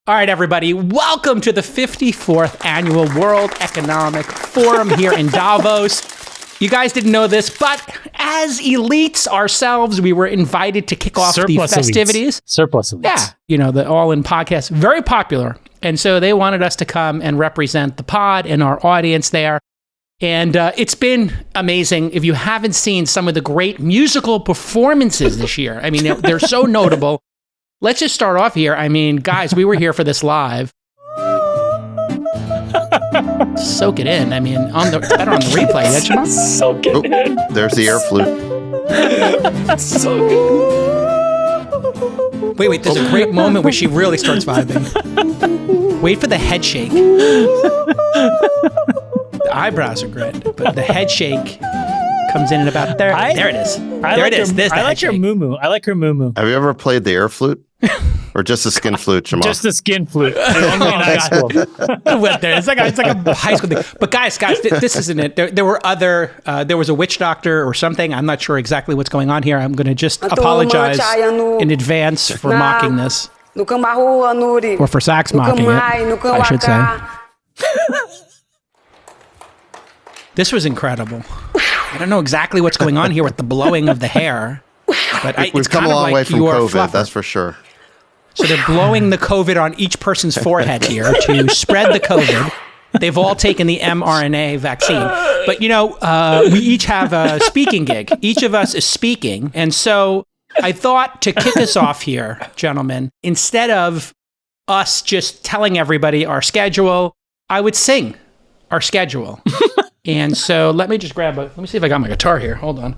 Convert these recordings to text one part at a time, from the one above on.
All right, everybody, welcome to the 54th Annual World Economic Forum here in Davos. You guys didn't know this, but as elites ourselves, we were invited to kick off the festivities. Surplus elites. Yeah, you know, the All-In podcast, very popular. And so they wanted us to come and represent the pod and our audience there. And it's been amazing. If you haven't seen some of the great musical performances this year, I mean, they're so notable. Let's just start off here. I mean, guys, we were here for this live. Soak it in. I mean, it's better on the replay. Yeah, Soak it in. There's the air flute. So good. Wait. There's a great moment where she really starts vibing. Wait for the head shake. The eyebrows are great, but the head shake comes in at about there. There it is. I like your moo-moo. I like her moo-moo. Have you ever played the air flute? Or just the skin flute, Jamal? Just the skin flute. It's like a high school thing. But guys, this isn't it. There were other. There was a witch doctor or something. I'm not sure exactly what's going on here. I'm going to just apologize in advance for mocking this, or for Sax mocking it, I should say. This was incredible. I don't know exactly what's going on here with the blowing of the hair, but we've come a long way from COVID, that's for sure. So they're blowing the COVID on each person's forehead here to spread the COVID. They've all taken the mRNA vaccine. But, you know, we each have a speaking gig. Each of us is speaking. And so I thought to kick us off here, gentlemen, instead of us just telling everybody our schedule, I would sing our schedule. And so let me just let me see if I got my guitar here. Hold on.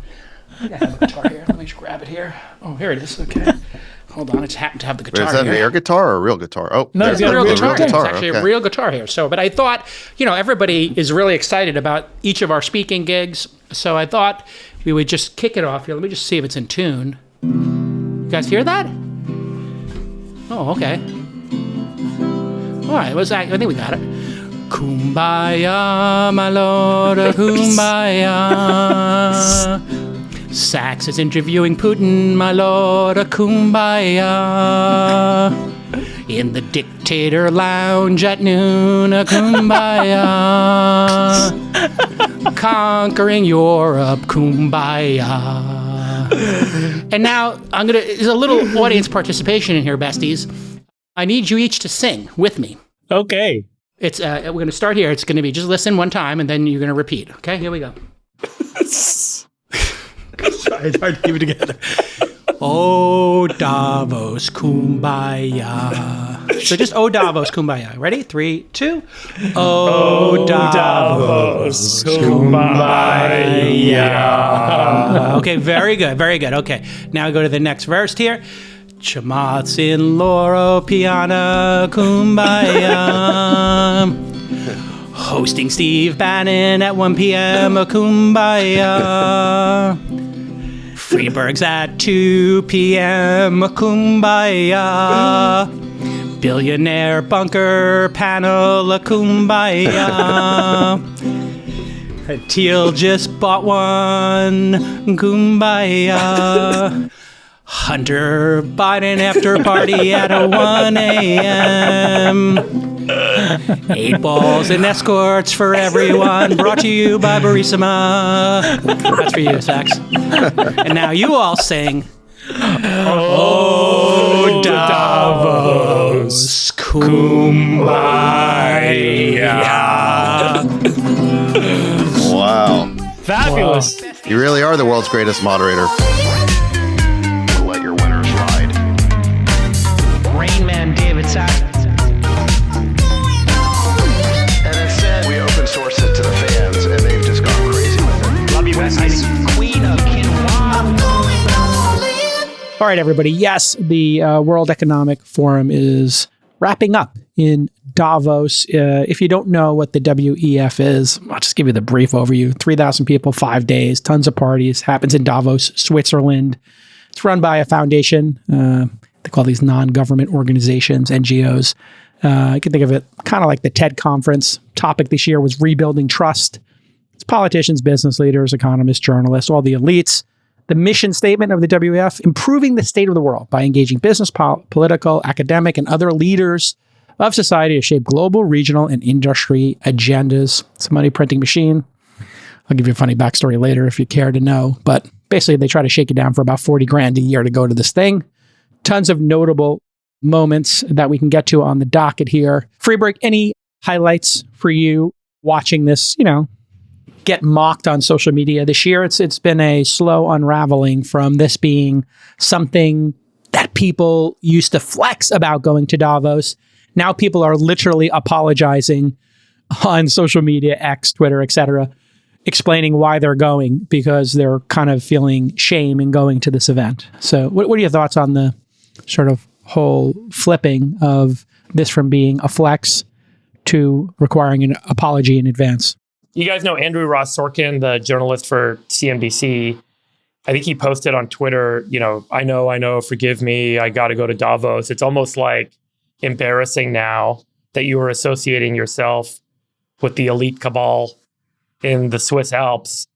I have a guitar here. Let me just grab it here. Oh, here it is. Okay. Hold on. I just happen to have the guitar here. Is that an air guitar or a real guitar? Oh, no, it's a real guitar. It's actually a real guitar here. So, but I thought, you know, everybody is really excited about each of our speaking gigs. So I thought we would just kick it off here. Let me just see if it's in tune. You guys hear that? Oh, okay. All right. I think we got it. Kumbaya, my lord, kumbaya. Sax is interviewing Putin, my lord, kumbaya. In the dictator lounge at noon, kumbaya. Conquering Europe, kumbaya. And now there's a little audience participation in here, besties. I need you each to sing with me. Okay. It's we're going to start here. It's going to be just listen one time, and then you're going to repeat. Okay, here we go. Sorry, it's hard to keep it together. Oh, Davos, kumbaya. So just oh, Davos, kumbaya. Ready? 3, 2. Oh, Davos, kumbaya. Okay, very good, very good. Okay, now go to the next verse here. Chamats in loro piana kumbaya. Hosting Steve Bannon at 1 p.m. kumbaya. Freeburg's at 2 p.m. kumbaya. Billionaire bunker panel kumbaya. Teal just bought one kumbaya. Hunter Biden after party at a 1 a.m. 8 balls and escorts for everyone. Brought to you by Barissima. That's for you, Sax. And now you all sing. Oh, Davos, kumbaya. Wow. Fabulous. Wow. You really are the world's greatest moderator. All right, everybody. Yes, the World Economic Forum is wrapping up in Davos. If you don't know what the WEF is, I'll just give you the brief overview. 3,000 people, 5 days, tons of parties. Happens in Davos, Switzerland. It's run by a foundation. They call these non-government organizations, NGOs. You can think of it kind of like the TED conference. Topic this year was rebuilding trust. It's politicians, business leaders, economists, journalists, all the elites. The mission statement of the WEF, improving the state of the world by engaging business, political, academic, and other leaders of society to shape global, regional, and industry agendas. It's a money printing machine. I'll give you a funny backstory later if you care to know. But basically, they try to shake it down for about 40 grand a year to go to this thing. Tons of notable moments that we can get to on the docket here. Freeberg, any highlights for you watching this, get mocked on social media this year? It's been a slow unraveling from this being something that people used to flex about going to Davos. Now people are literally apologizing on social media, X, Twitter, etc., explaining why they're going because they're kind of feeling shame in going to this event. So what are your thoughts on the sort of whole flipping of this from being a flex to requiring an apology in advance? You guys know Andrew Ross Sorkin, the journalist for CNBC. I think he posted on Twitter, I know, forgive me, I got to go to Davos. It's almost like embarrassing now that you are associating yourself with the elite cabal in the Swiss Alps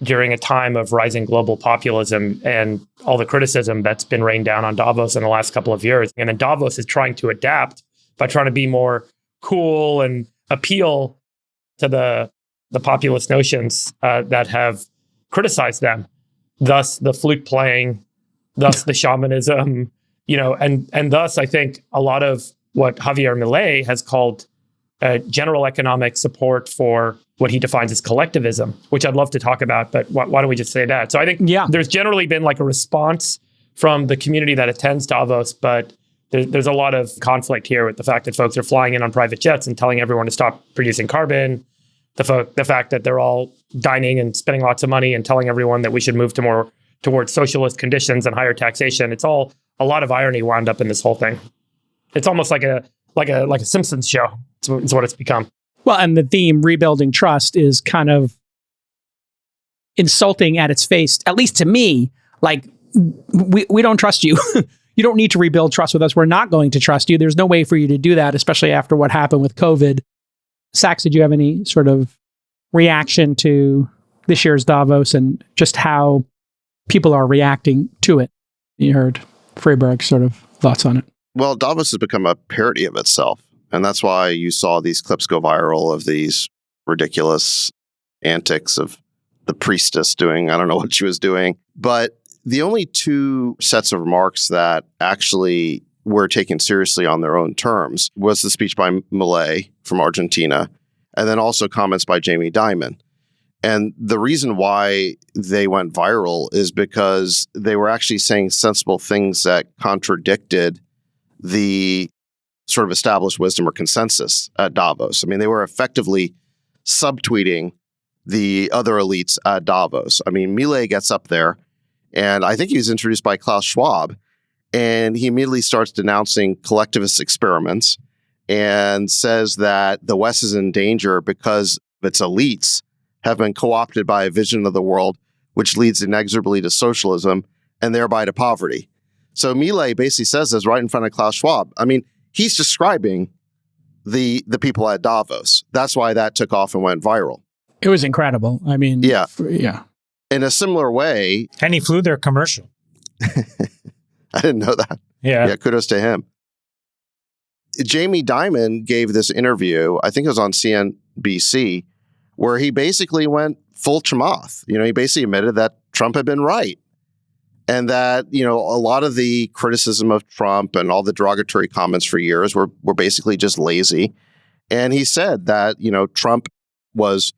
during a time of rising global populism and all the criticism that's been rained down on Davos in the last couple of years. And then Davos is trying to adapt by trying to be more cool and appeal to the populist notions that have criticized them. Thus the flute playing, thus the shamanism, and thus I think a lot of what Javier Milei has called general economic support for what he defines as collectivism, which I'd love to talk about, but why don't we just say that? So I think there's generally been like a response from the community that attends Davos, but there's a lot of conflict here with the fact that folks are flying in on private jets and telling everyone to stop producing carbon, the fact that they're all dining and spending lots of money and telling everyone that we should move towards socialist conditions and higher taxation. It's all a lot of irony wound up in this whole thing. It's almost like a Simpsons show. It's what it's become. Well, and the theme, rebuilding trust, is kind of insulting at its face, at least to me. Like, we don't trust you. You don't need to rebuild trust with us. We're not going to trust you. There's no way for you to do that, especially after what happened with COVID. Sachs, did you have any sort of reaction to this year's Davos and just how people are reacting to it? You heard Freeberg's sort of thoughts on it. Well, Davos has become a parody of itself. And that's why you saw these clips go viral of these ridiculous antics of the priestess doing, I don't know what she was doing. But the only two sets of remarks that actually were taken seriously on their own terms was the speech by Milei from Argentina, and then also comments by Jamie Dimon. And the reason why they went viral is because they were actually saying sensible things that contradicted the sort of established wisdom or consensus at Davos. I mean, they were effectively subtweeting the other elites at Davos. I mean, Milei gets up there, and I think he was introduced by Klaus Schwab, and he immediately starts denouncing collectivist experiments and says that the West is in danger because its elites have been co-opted by a vision of the world which leads inexorably to socialism and thereby to poverty. So Milei basically says this right in front of Klaus Schwab. I mean, he's describing the people at Davos. That's why that took off and went viral. It was incredible. I mean, yeah. In a similar way. And he flew their commercial. I didn't know that. Yeah. Kudos to him. Jamie Dimon gave this interview, I think it was on CNBC, where he basically went full Chamath. He basically admitted that Trump had been right. And that, a lot of the criticism of Trump and all the derogatory comments for years were basically just lazy. And he said that, Trump was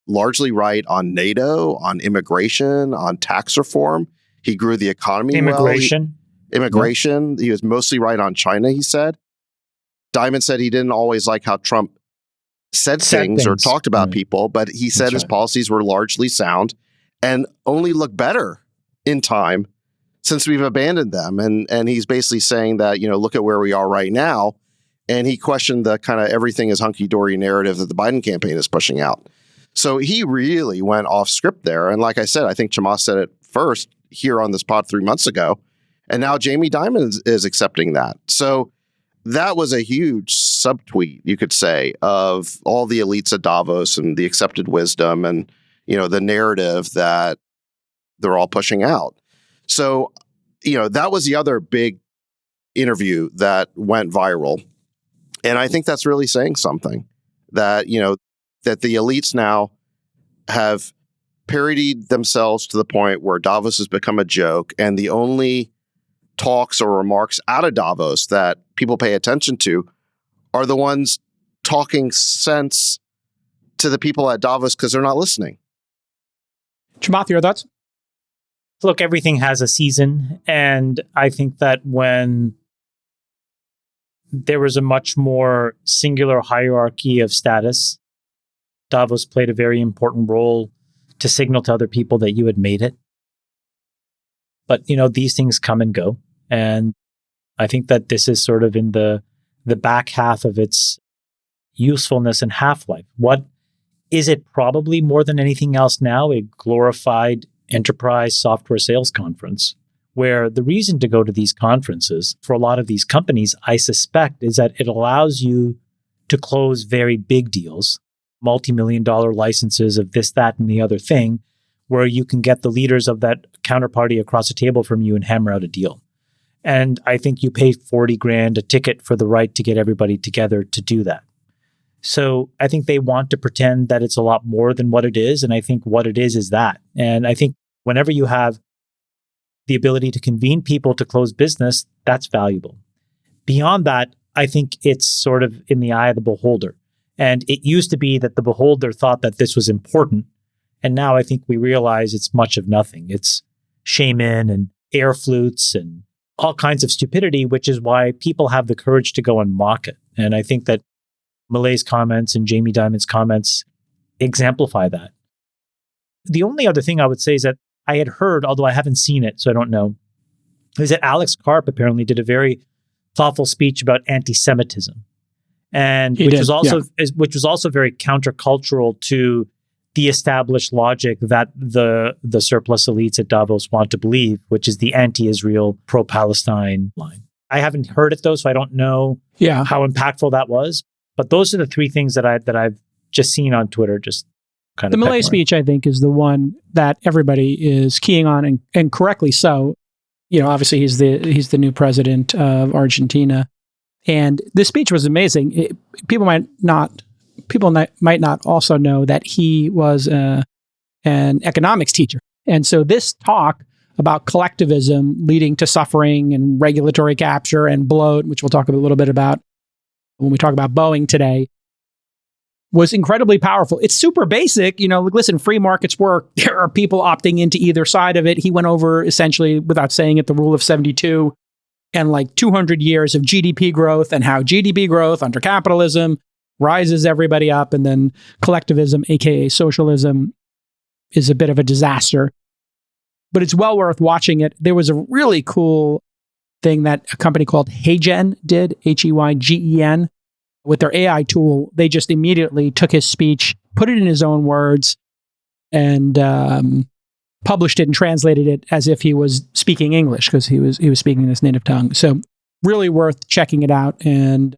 largely right on NATO, on immigration, on tax reform. He grew the economy Immigration. Yep. He was mostly right on China, he said. Dimon said he didn't always like how Trump said things or talked about people, but he said his policies were largely sound and only look better in time since we've abandoned them. And he's basically saying that, look at where we are right now. And he questioned the kind of everything is hunky-dory narrative that the Biden campaign is pushing out. So he really went off script there. And like I said, I think Chamath said it first here on this pod 3 months ago. And now Jamie Dimon is accepting that. So that was a huge subtweet, you could say, of all the elites at Davos and the accepted wisdom and, the narrative that they're all pushing out. So, that was the other big interview that went viral. And I think that's really saying something that, that the elites now have parodied themselves to the point where Davos has become a joke, and the only talks or remarks out of Davos that people pay attention to are the ones talking sense to the people at Davos because they're not listening. Chamath, your thoughts? Look, everything has a season. And I think that when there was a much more singular hierarchy of status, Davos played a very important role to signal to other people that you had made it. But, these things come and go. And I think that this is sort of in the back half of its usefulness and half-life. What is it? Probably more than anything else now, a glorified enterprise software sales conference, where the reason to go to these conferences for a lot of these companies, I suspect, is that it allows you to close very big deals, multi-million-dollar licenses of this, that, and the other thing, where you can get the leaders of that counterparty across the table from you and hammer out a deal. And I think you pay 40 grand a ticket for the right to get everybody together to do that. So I think they want to pretend that it's a lot more than what it is. And I think what it is that. And I think whenever you have the ability to convene people to close business, that's valuable. Beyond that, I think it's sort of in the eye of the beholder. And it used to be that the beholder thought that this was important. And now I think we realize it's much of nothing. It's shaman and air flutes and all kinds of stupidity, which is why people have the courage to go and mock it. And I think that Milei's comments and Jamie Dimon's comments exemplify that. The only other thing I would say is that I had heard, although I haven't seen it, so I don't know, is that Alex Karp apparently did a very thoughtful speech about anti-Semitism, and which was also very countercultural to the established logic that the surplus elites at Davos want to believe, which is the anti-Israel, pro-Palestine line. I haven't heard it though, so I don't know how impactful that was. But those are the three things that I've just seen on Twitter. Just kind of the Milei speech, I think, is the one that everybody is keying on, and correctly so. Obviously he's the new president of Argentina, and this speech was amazing. People might not also know that he was an economics teacher, and so this talk about collectivism leading to suffering and regulatory capture and bloat, which we'll talk a little bit about when we talk about Boeing today, was incredibly powerful. It's super basic. Listen, free markets work. There are people opting into either side of it. He went over, essentially, without saying it, the rule of 72 and like 200 years of GDP growth and how GDP growth under capitalism rises everybody up, and then collectivism, aka socialism, is a bit of a disaster. But it's well worth watching it. There was a really cool thing that a company called Heygen did, Heygen, with their AI tool. They just immediately took his speech, put it in his own words, and published it and translated it as if he was speaking English, because he was speaking in his native tongue. So really worth checking it out. And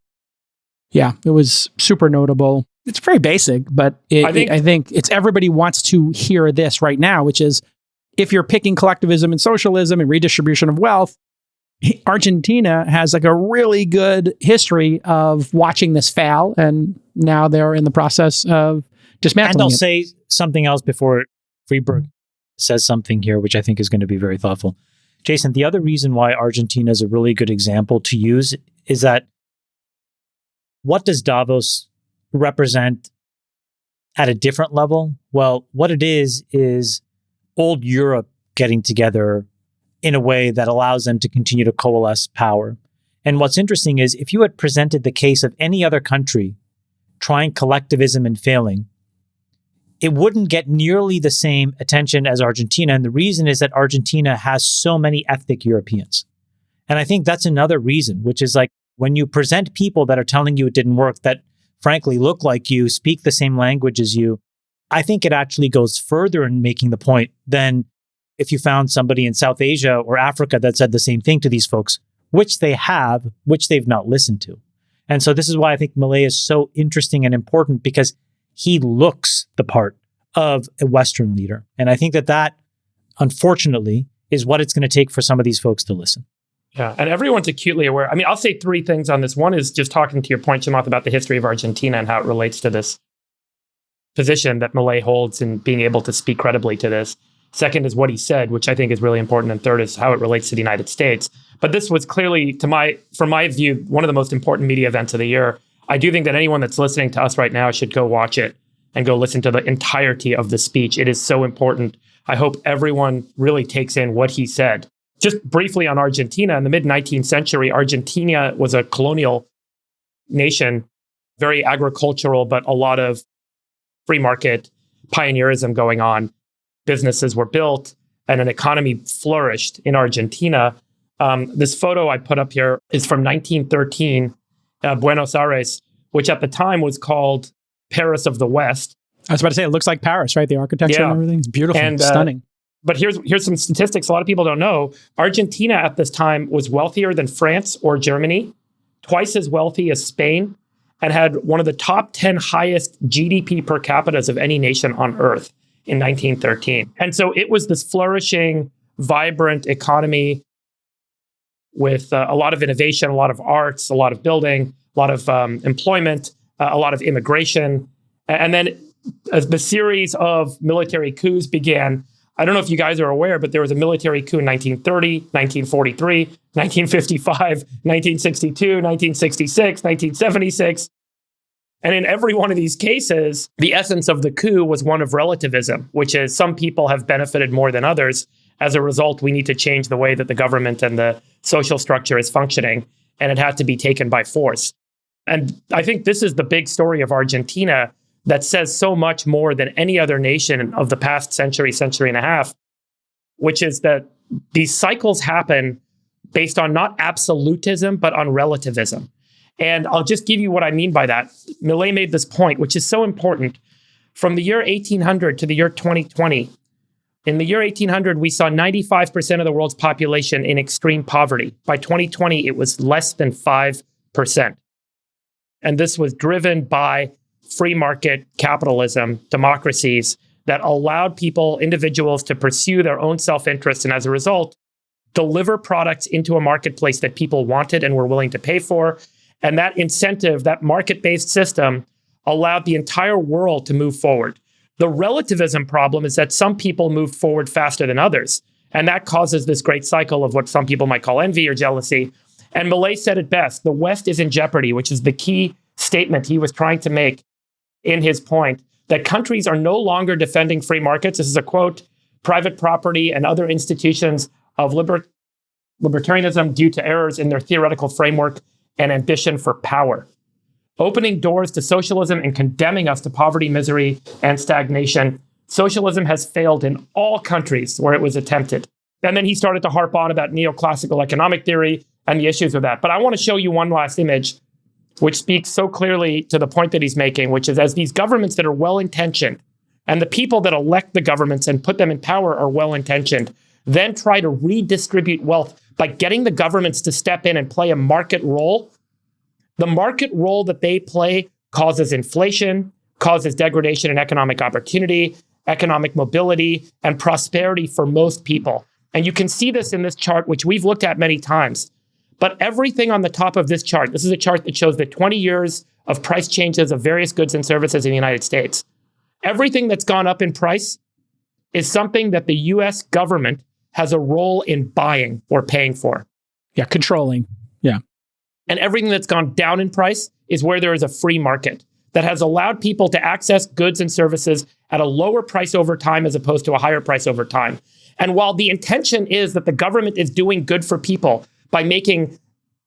yeah, it was super notable. It's very basic, but I think it's everybody wants to hear this right now, which is, if you're picking collectivism and socialism and redistribution of wealth, Argentina has like a really good history of watching this fail, and now they're in the process of dismantling it. And I'll say something else before Freeberg says something here, which I think is going to be very thoughtful. Jason, the other reason why Argentina is a really good example to use is that what does Davos represent at a different level? Well, what it is old Europe getting together in a way that allows them to continue to coalesce power. And what's interesting is, if you had presented the case of any other country trying collectivism and failing, it wouldn't get nearly the same attention as Argentina. And the reason is that Argentina has so many ethnic Europeans. And I think that's another reason, which is like, when you present people that are telling you it didn't work, that frankly look like you, speak the same language as you, I think it actually goes further in making the point than if you found somebody in South Asia or Africa that said the same thing to these folks, which they have, which they've not listened to. And so this is why I think Milei is so interesting and important, because he looks the part of a Western leader. And I think that unfortunately, is what it's going to take for some of these folks to listen. Yeah, and everyone's acutely aware. I mean, I'll say three things on this. One is just talking to your point, Chamath, about the history of Argentina and how it relates to this position that Milei holds and being able to speak credibly to this. Second is what he said, which I think is really important. And third is how it relates to the United States. But this was clearly, from my view, one of the most important media events of the year. I do think that anyone that's listening to us right now should go watch it and go listen to the entirety of the speech. It is so important. I hope everyone really takes in what he said. Just briefly on Argentina, in the mid-19th century, Argentina was a colonial nation, very agricultural, but a lot of free market pioneerism going on. Businesses were built and an economy flourished in Argentina. This photo I put up here is from 1913, Buenos Aires, which at the time was called Paris of the West. I was about to say, it looks like Paris, right? The architecture and everything. It's beautiful and stunning. But here's some statistics a lot of people don't know. Argentina at this time was wealthier than France or Germany, twice as wealthy as Spain, and had one of the top 10 highest GDP per capita of any nation on earth in 1913. And so it was this flourishing, vibrant economy with a lot of innovation, a lot of arts, a lot of building, a lot of employment, a lot of immigration. And then as the series of military coups began, I don't know if you guys are aware, but there was a military coup in 1930, 1943, 1955, 1962, 1966, 1976. And in every one of these cases, the essence of the coup was one of relativism, which is some people have benefited more than others. As a result, we need to change the way that the government and the social structure is functioning, and it had to be taken by force. And I think this is the big story of Argentina that says so much more than any other nation of the past century and a half, which is that these cycles happen based on not absolutism, but on relativism. And I'll just give you what I mean by that. Milei made this point, which is so important. From the year 1800 to the year 2020, in the year 1800, we saw 95% of the world's population in extreme poverty. By 2020, it was less than 5%. And this was driven by free market capitalism, democracies that allowed people, individuals, to pursue their own self-interest and as a result, deliver products into a marketplace that people wanted and were willing to pay for. And that incentive, that market-based system, allowed the entire world to move forward. The relativism problem is that some people move forward faster than others. And that causes this great cycle of what some people might call envy or jealousy. And Milei said it best, the West is in jeopardy, which is the key statement he was trying to make in his point, that countries are no longer defending free markets. This is a quote, private property and other institutions of libertarianism due to errors in their theoretical framework and ambition for power. Opening doors to socialism and condemning us to poverty, misery, and stagnation. Socialism has failed in all countries where it was attempted. And then he started to harp on about neoclassical economic theory and the issues with that. But I want to show you one last image which speaks so clearly to the point that he's making, which is as these governments that are well-intentioned and the people that elect the governments and put them in power are well-intentioned, then try to redistribute wealth by getting the governments to step in and play a market role. The market role that they play causes inflation, causes degradation in economic opportunity, economic mobility, and prosperity for most people. And you can see this in this chart, which we've looked at many times. But everything on the top of this chart, this is a chart that shows the 20 years of price changes of various goods and services in the United States. Everything that's gone up in price is something that the US government has a role in buying or paying for. Yeah, controlling. Yeah. And everything that's gone down in price is where there is a free market that has allowed people to access goods and services at a lower price over time as opposed to a higher price over time. And while the intention is that the government is doing good for people by making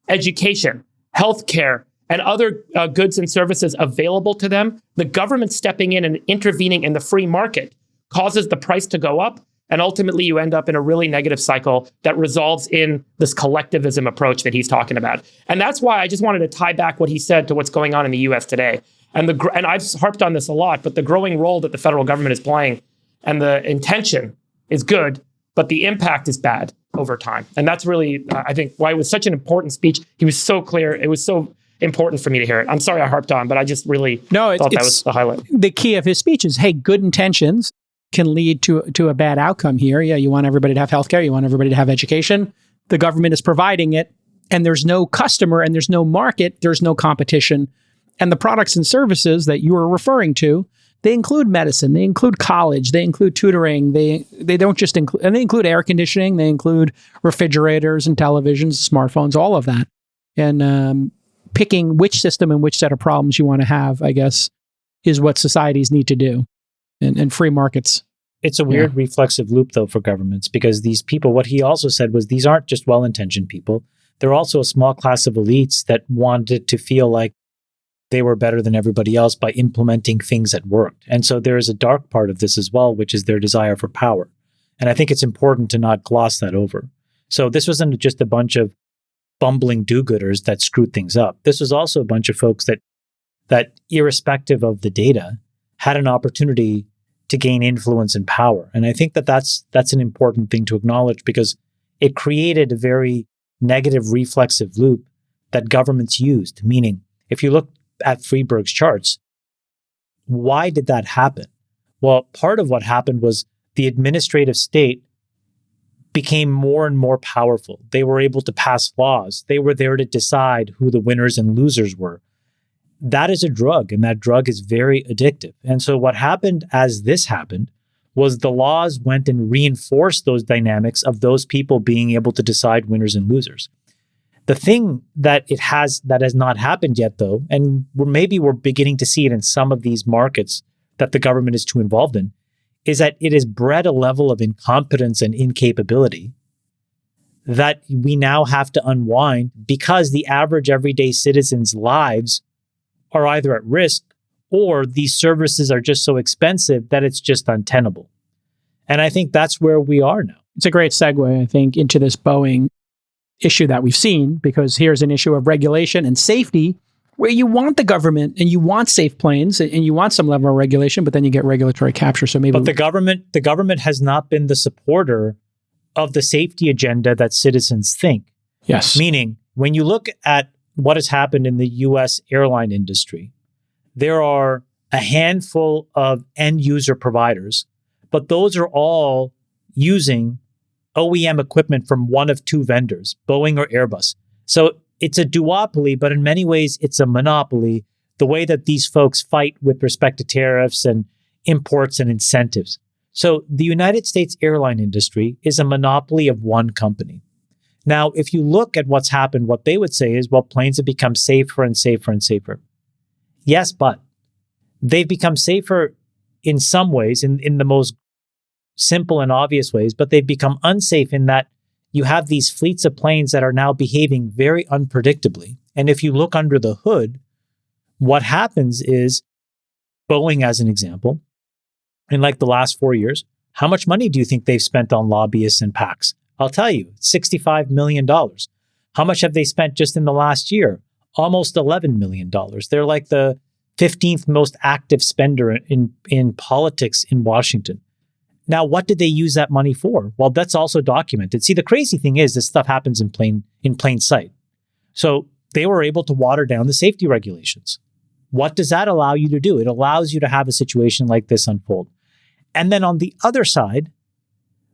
education, healthcare, and other goods and services available to them, the government stepping in and intervening in the free market causes the price to go up. And ultimately, you end up in a really negative cycle that resolves in this collectivism approach that he's talking about. And that's why I just wanted to tie back what he said to what's going on in the US today. And I've harped on this a lot, but the growing role that the federal government is playing and the intention is good, but the impact is bad over time. And that's really, I think, why it was such an important speech. He was so clear. It was so important for me to hear it. I'm sorry I harped on, but I just really thought that was the highlight. The key of his speech is, hey, good intentions can lead to a bad outcome here. Yeah, you want everybody to have healthcare. You want everybody to have education. the government is providing it, and there's no customer and there's no market, there's no competition. And the products and services that you are referring to, they include medicine, they include college, they include tutoring, they don't just include, and they include air conditioning, they include refrigerators and televisions, smartphones, all of that. And picking which system and which set of problems you want to have, I guess, is what societies need to do, and free markets. It's a weird reflexive loop, though, for governments, because these people, what he also said was these aren't just well-intentioned people. They're also a small class of elites that wanted to feel like they were better than everybody else by implementing things that worked. And so there is a dark part of this as well, which is their desire for power. And I think it's important to not gloss that over. So this wasn't just a bunch of bumbling do-gooders that screwed things up. This was also a bunch of folks that irrespective of the data, had an opportunity to gain influence and power. And I think that's an important thing to acknowledge, because it created a very negative reflexive loop that governments used. Meaning, if you look at Friedberg's charts, why did that happen? Well, part of what happened was the administrative state became more and more powerful. They were able to pass laws. They were there to decide who the winners and losers were. That is a drug, and that drug is very addictive. And so what happened as this happened was the laws went and reinforced those dynamics of those people being able to decide winners and losers. The thing that has not happened yet, though, and maybe we're beginning to see it in some of these markets that the government is too involved in, is that it has bred a level of incompetence and incapability that we now have to unwind, because the average everyday citizen's lives are either at risk or these services are just so expensive that it's just untenable. And I think that's where we are now. It's a great segue, I think, into this Boeing issue that we've seen, because here's an issue of regulation and safety where you want the government and you want safe planes and you want some level of regulation, but then you get regulatory capture. So maybe, but the government has not been the supporter of the safety agenda that citizens think. Yes. Meaning, when you look at what has happened in the US airline industry, there are a handful of end user providers, but those are all using OEM equipment from one of two vendors, Boeing or Airbus. So it's a duopoly, but in many ways, it's a monopoly, the way that these folks fight with respect to tariffs and imports and incentives. So the United States airline industry is a monopoly of one company. Now, if you look at what's happened, what they would say is, well, planes have become safer and safer and safer. Yes, but they've become safer in some ways, in the most simple and obvious ways, but they've become unsafe in that you have these fleets of planes that are now behaving very unpredictably. And if you look under the hood, what happens is, Boeing, as an example, in like the last 4 years, how much money do you think they've spent on lobbyists and PACs? I'll tell you, $65 million. How much have they spent just in the last year? Almost $11 million. They're like the 15th most active spender in politics in Washington. Now, what did they use that money for? Well, that's also documented. See, the crazy thing is this stuff happens in plain sight. So they were able to water down the safety regulations. What does that allow you to do? It allows you to have a situation like this unfold. And then on the other side,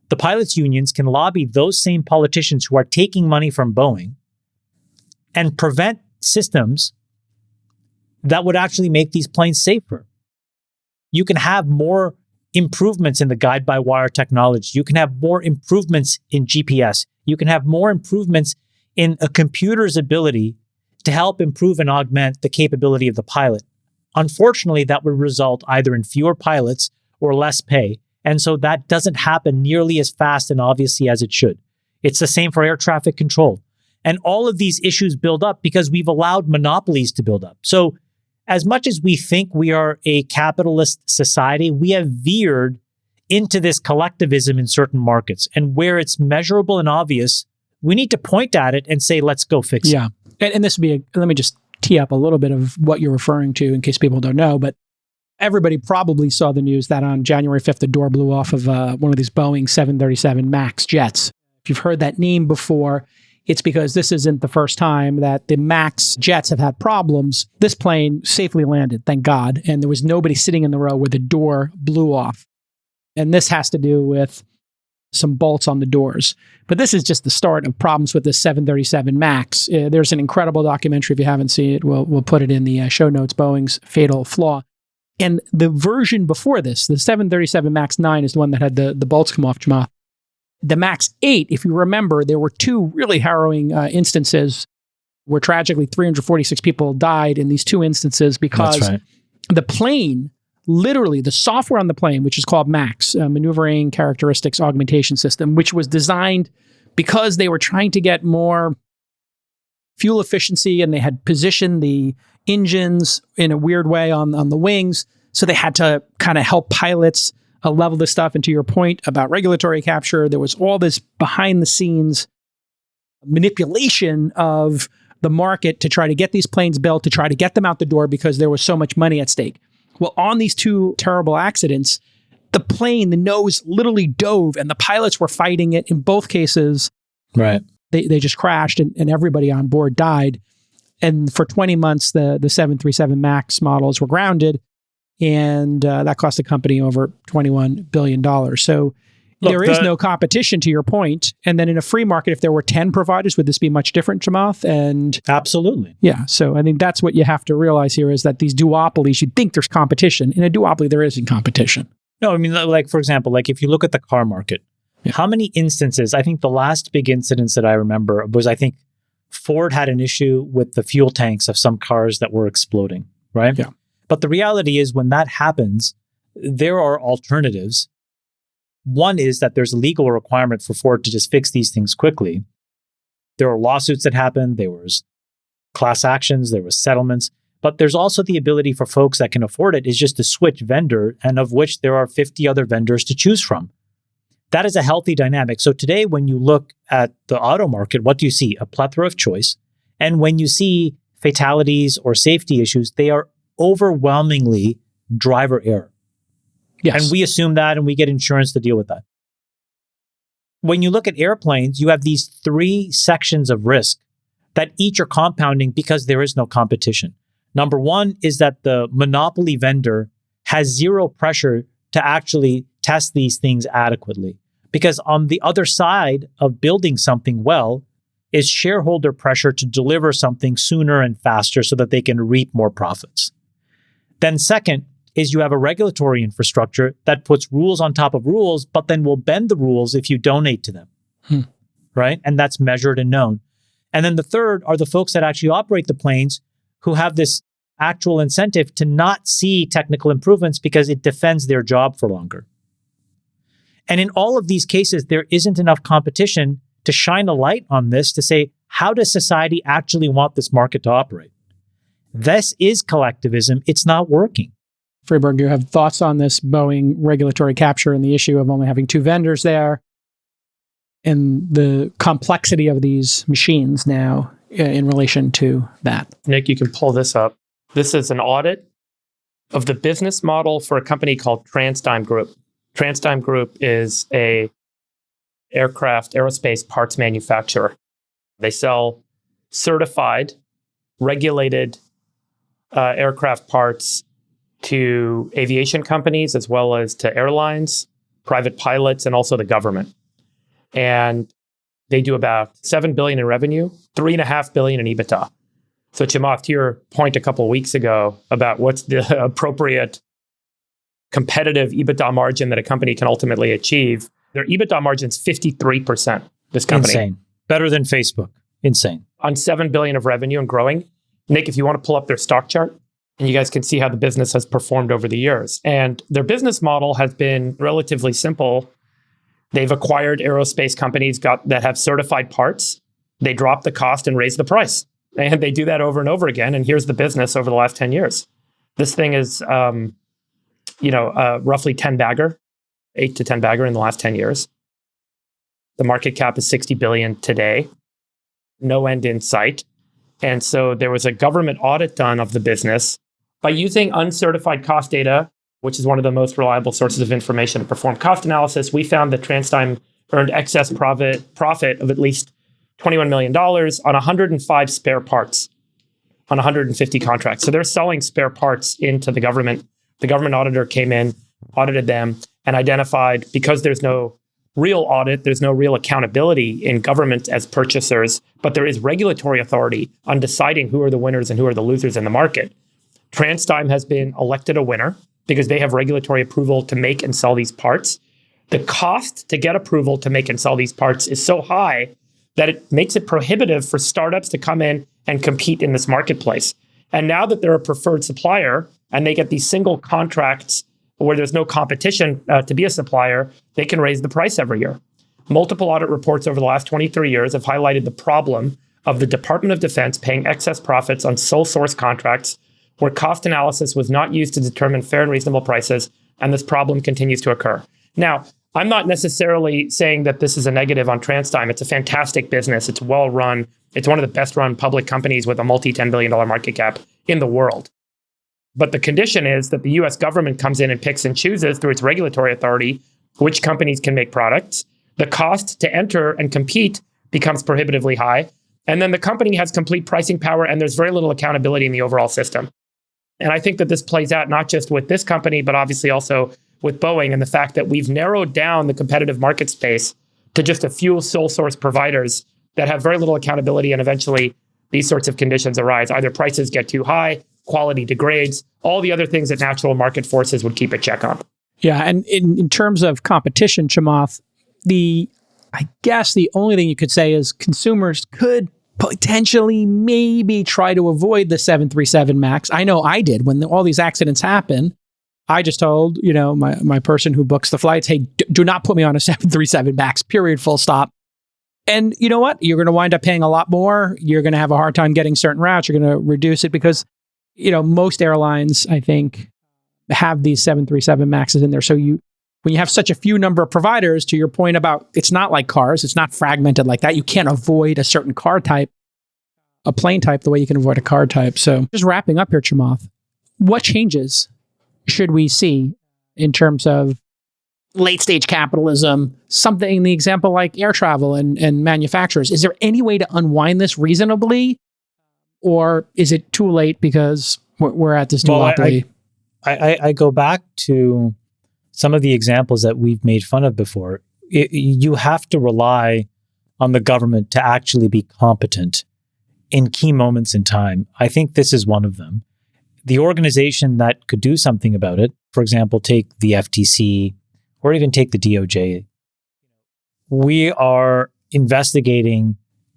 the pilots' unions can lobby those same politicians who are taking money from Boeing and prevent systems that would actually make these planes safer. You can have more improvements in the guide-by-wire technology. You can have more improvements in GPS. You can have more improvements in a computer's ability to help improve and augment the capability of the pilot. Unfortunately, that would result either in fewer pilots or less pay. And so that doesn't happen nearly as fast and obviously as it should. It's the same for air traffic control. And all of these issues build up because we've allowed monopolies to build up. So as much as we think we are a capitalist society, we have veered into this collectivism in certain markets. And where it's measurable and obvious, we need to point at it and say, let's go fix it. Yeah. And this would be, let me just tee up a little bit of what you're referring to in case people don't know. But everybody probably saw the news that on January 5th, the door blew off of one of these Boeing 737 MAX jets. If you've heard that name before, it's because this isn't the first time that the MAX jets have had problems. This plane safely landed, thank God, and there was nobody sitting in the row where the door blew off. And this has to do with some bolts on the doors. But this is just the start of problems with the 737 MAX. There's an incredible documentary. If you haven't seen it, we'll put it in the show notes, Boeing's Fatal Flaw. And the version before this, the 737 MAX 9 is the one that had the bolts come off, Chamath. The MAX 8, if you remember, there were two really harrowing instances where tragically 346 people died in these two instances because the plane, literally the software on the plane, which is called MAX, Maneuvering Characteristics Augmentation System, which was designed because they were trying to get more fuel efficiency and they had positioned the engines in a weird way on the wings. So they had to kind of help pilots level this stuff. And to your point about regulatory capture, there was all this behind the scenes manipulation of the market to try to get these planes built, to try to get them out the door because there was so much money at stake. Well, on these two terrible accidents, the plane, the nose literally dove and the pilots were fighting it. In both cases, right, they just crashed and everybody on board died. And for 20 months, the 737 MAX models were grounded. And that cost the company over $21 billion. So there is no competition, to your point. And then in a free market, if there were 10 providers, would this be much different, Chamath? And absolutely. Yeah. So I think that's what you have to realize here is that these duopolies, you'd think there's competition. In a duopoly, there isn't competition. No, I mean, like, for example, like if you look at the car market, how many instances, I think the last big incidents that I remember was, I think Ford had an issue with the fuel tanks of some cars that were exploding, right? Yeah. But the reality is when that happens, there are alternatives. One is that there's a legal requirement for Ford to just fix these things quickly. There are lawsuits that happened. There was class actions. There was settlements. But there's also the ability for folks that can afford it is just to switch vendor, and of which there are 50 other vendors to choose from. That is a healthy dynamic. So today, when you look at the auto market, what do you see? A plethora of choice. And when you see fatalities or safety issues, they are overwhelmingly driver error. Yes. And we assume that and we get insurance to deal with that. When you look at airplanes, you have these three sections of risk that each are compounding because there is no competition. Number one is that the monopoly vendor has zero pressure to actually test these things adequately. Because on the other side of building something well is shareholder pressure to deliver something sooner and faster so that they can reap more profits. Then second is you have a regulatory infrastructure that puts rules on top of rules, but then will bend the rules if you donate to them, right? And that's measured and known. And then the third are the folks that actually operate the planes who have this actual incentive to not see technical improvements because it defends their job for longer. And in all of these cases, there isn't enough competition to shine a light on this to say, how does society actually want this market to operate? This is collectivism. It's not working. Freeberg, you have thoughts on this Boeing regulatory capture and the issue of only having two vendors there and the complexity of these machines now in relation to that? Nick, you can pull this up. This is an audit of the business model for a company called TransDigm Group. TransDigm Group is a aerospace parts manufacturer. They sell certified, regulated aircraft parts to aviation companies as well as to airlines, private pilots, and also the government. And they do about $7 billion in revenue, $3.5 billion in EBITDA. So Chamath, to your point a couple of weeks ago about what's the appropriate competitive EBITDA margin that a company can ultimately achieve, their EBITDA margin is 53%, this company. Insane. Better than Facebook. Insane. On $7 billion of revenue and growing. Nick, if you want to pull up their stock chart, and you guys can see how the business has performed over the years. And their business model has been relatively simple. They've acquired aerospace companies that have certified parts. They drop the cost and raise the price. And they do that over and over again. And here's the business over the last 10 years. This thing is, roughly 10 bagger, 8 to 10 bagger in the last 10 years. The market cap is 60 billion today. No end in sight. And so there was a government audit done of the business by using uncertified cost data, which is one of the most reliable sources of information to perform cost analysis. We found that TransDigm earned excess profit of at least $21 million on 105 spare parts on 150 contracts. So they're selling spare parts into the government. The government auditor came in, audited them, and identified, because there's no real audit. There's no real accountability in government as purchasers, but there is regulatory authority on deciding who are the winners and who are the losers in the market. TransDigm has been elected a winner because they have regulatory approval to make and sell these parts. The cost to get approval to make and sell these parts is so high that it makes it prohibitive for startups to come in and compete in this marketplace. And now that they're a preferred supplier and they get these single contracts where there's no competition to be a supplier, they can raise the price every year. Multiple audit reports over the last 23 years have highlighted the problem of the Department of Defense paying excess profits on sole source contracts where cost analysis was not used to determine fair and reasonable prices, and this problem continues to occur. Now, I'm not necessarily saying that this is a negative on TransDigm. It's a fantastic business. It's well run. It's one of the best run public companies with a multi-$10 billion market cap in the world. But the condition is that the US government comes in and picks and chooses through its regulatory authority which companies can make products. The cost to enter and compete becomes prohibitively high. And then the company has complete pricing power and there's very little accountability in the overall system. And I think that this plays out not just with this company, but obviously also with Boeing and the fact that we've narrowed down the competitive market space to just a few sole source providers that have very little accountability, and eventually these sorts of conditions arise. Either prices get too high, quality degrades, all the other things that natural market forces would keep a check on. Yeah, and in terms of competition, Chamath, I guess the only thing you could say is consumers could potentially maybe try to avoid the 737 MAX. I know I did when all these accidents happen. I just told, my person who books the flights, hey, do not put me on a 737 MAX, period, full stop. And you know what? You're going to wind up paying a lot more. You're going to have a hard time getting certain routes. You're going to reduce it because, most airlines, I think, have these 737 MAXs in there. So when you have such a few number of providers, to your point about it's not like cars, it's not fragmented like that. You can't avoid a certain car type, a plane type, the way you can avoid a car type. So just wrapping up here, Chamath, what changes should we see in terms of late stage capitalism, something, the example like air travel and manufacturers? Is there any way to unwind this reasonably? Or is it too late because we're at this duopoly? I go back to some of the examples that we've made fun of before. You have to rely on the government to actually be competent in key moments in time. I think this is one of them. The organization that could do something about it, for example, take the FTC or even take the DOJ. We are investigating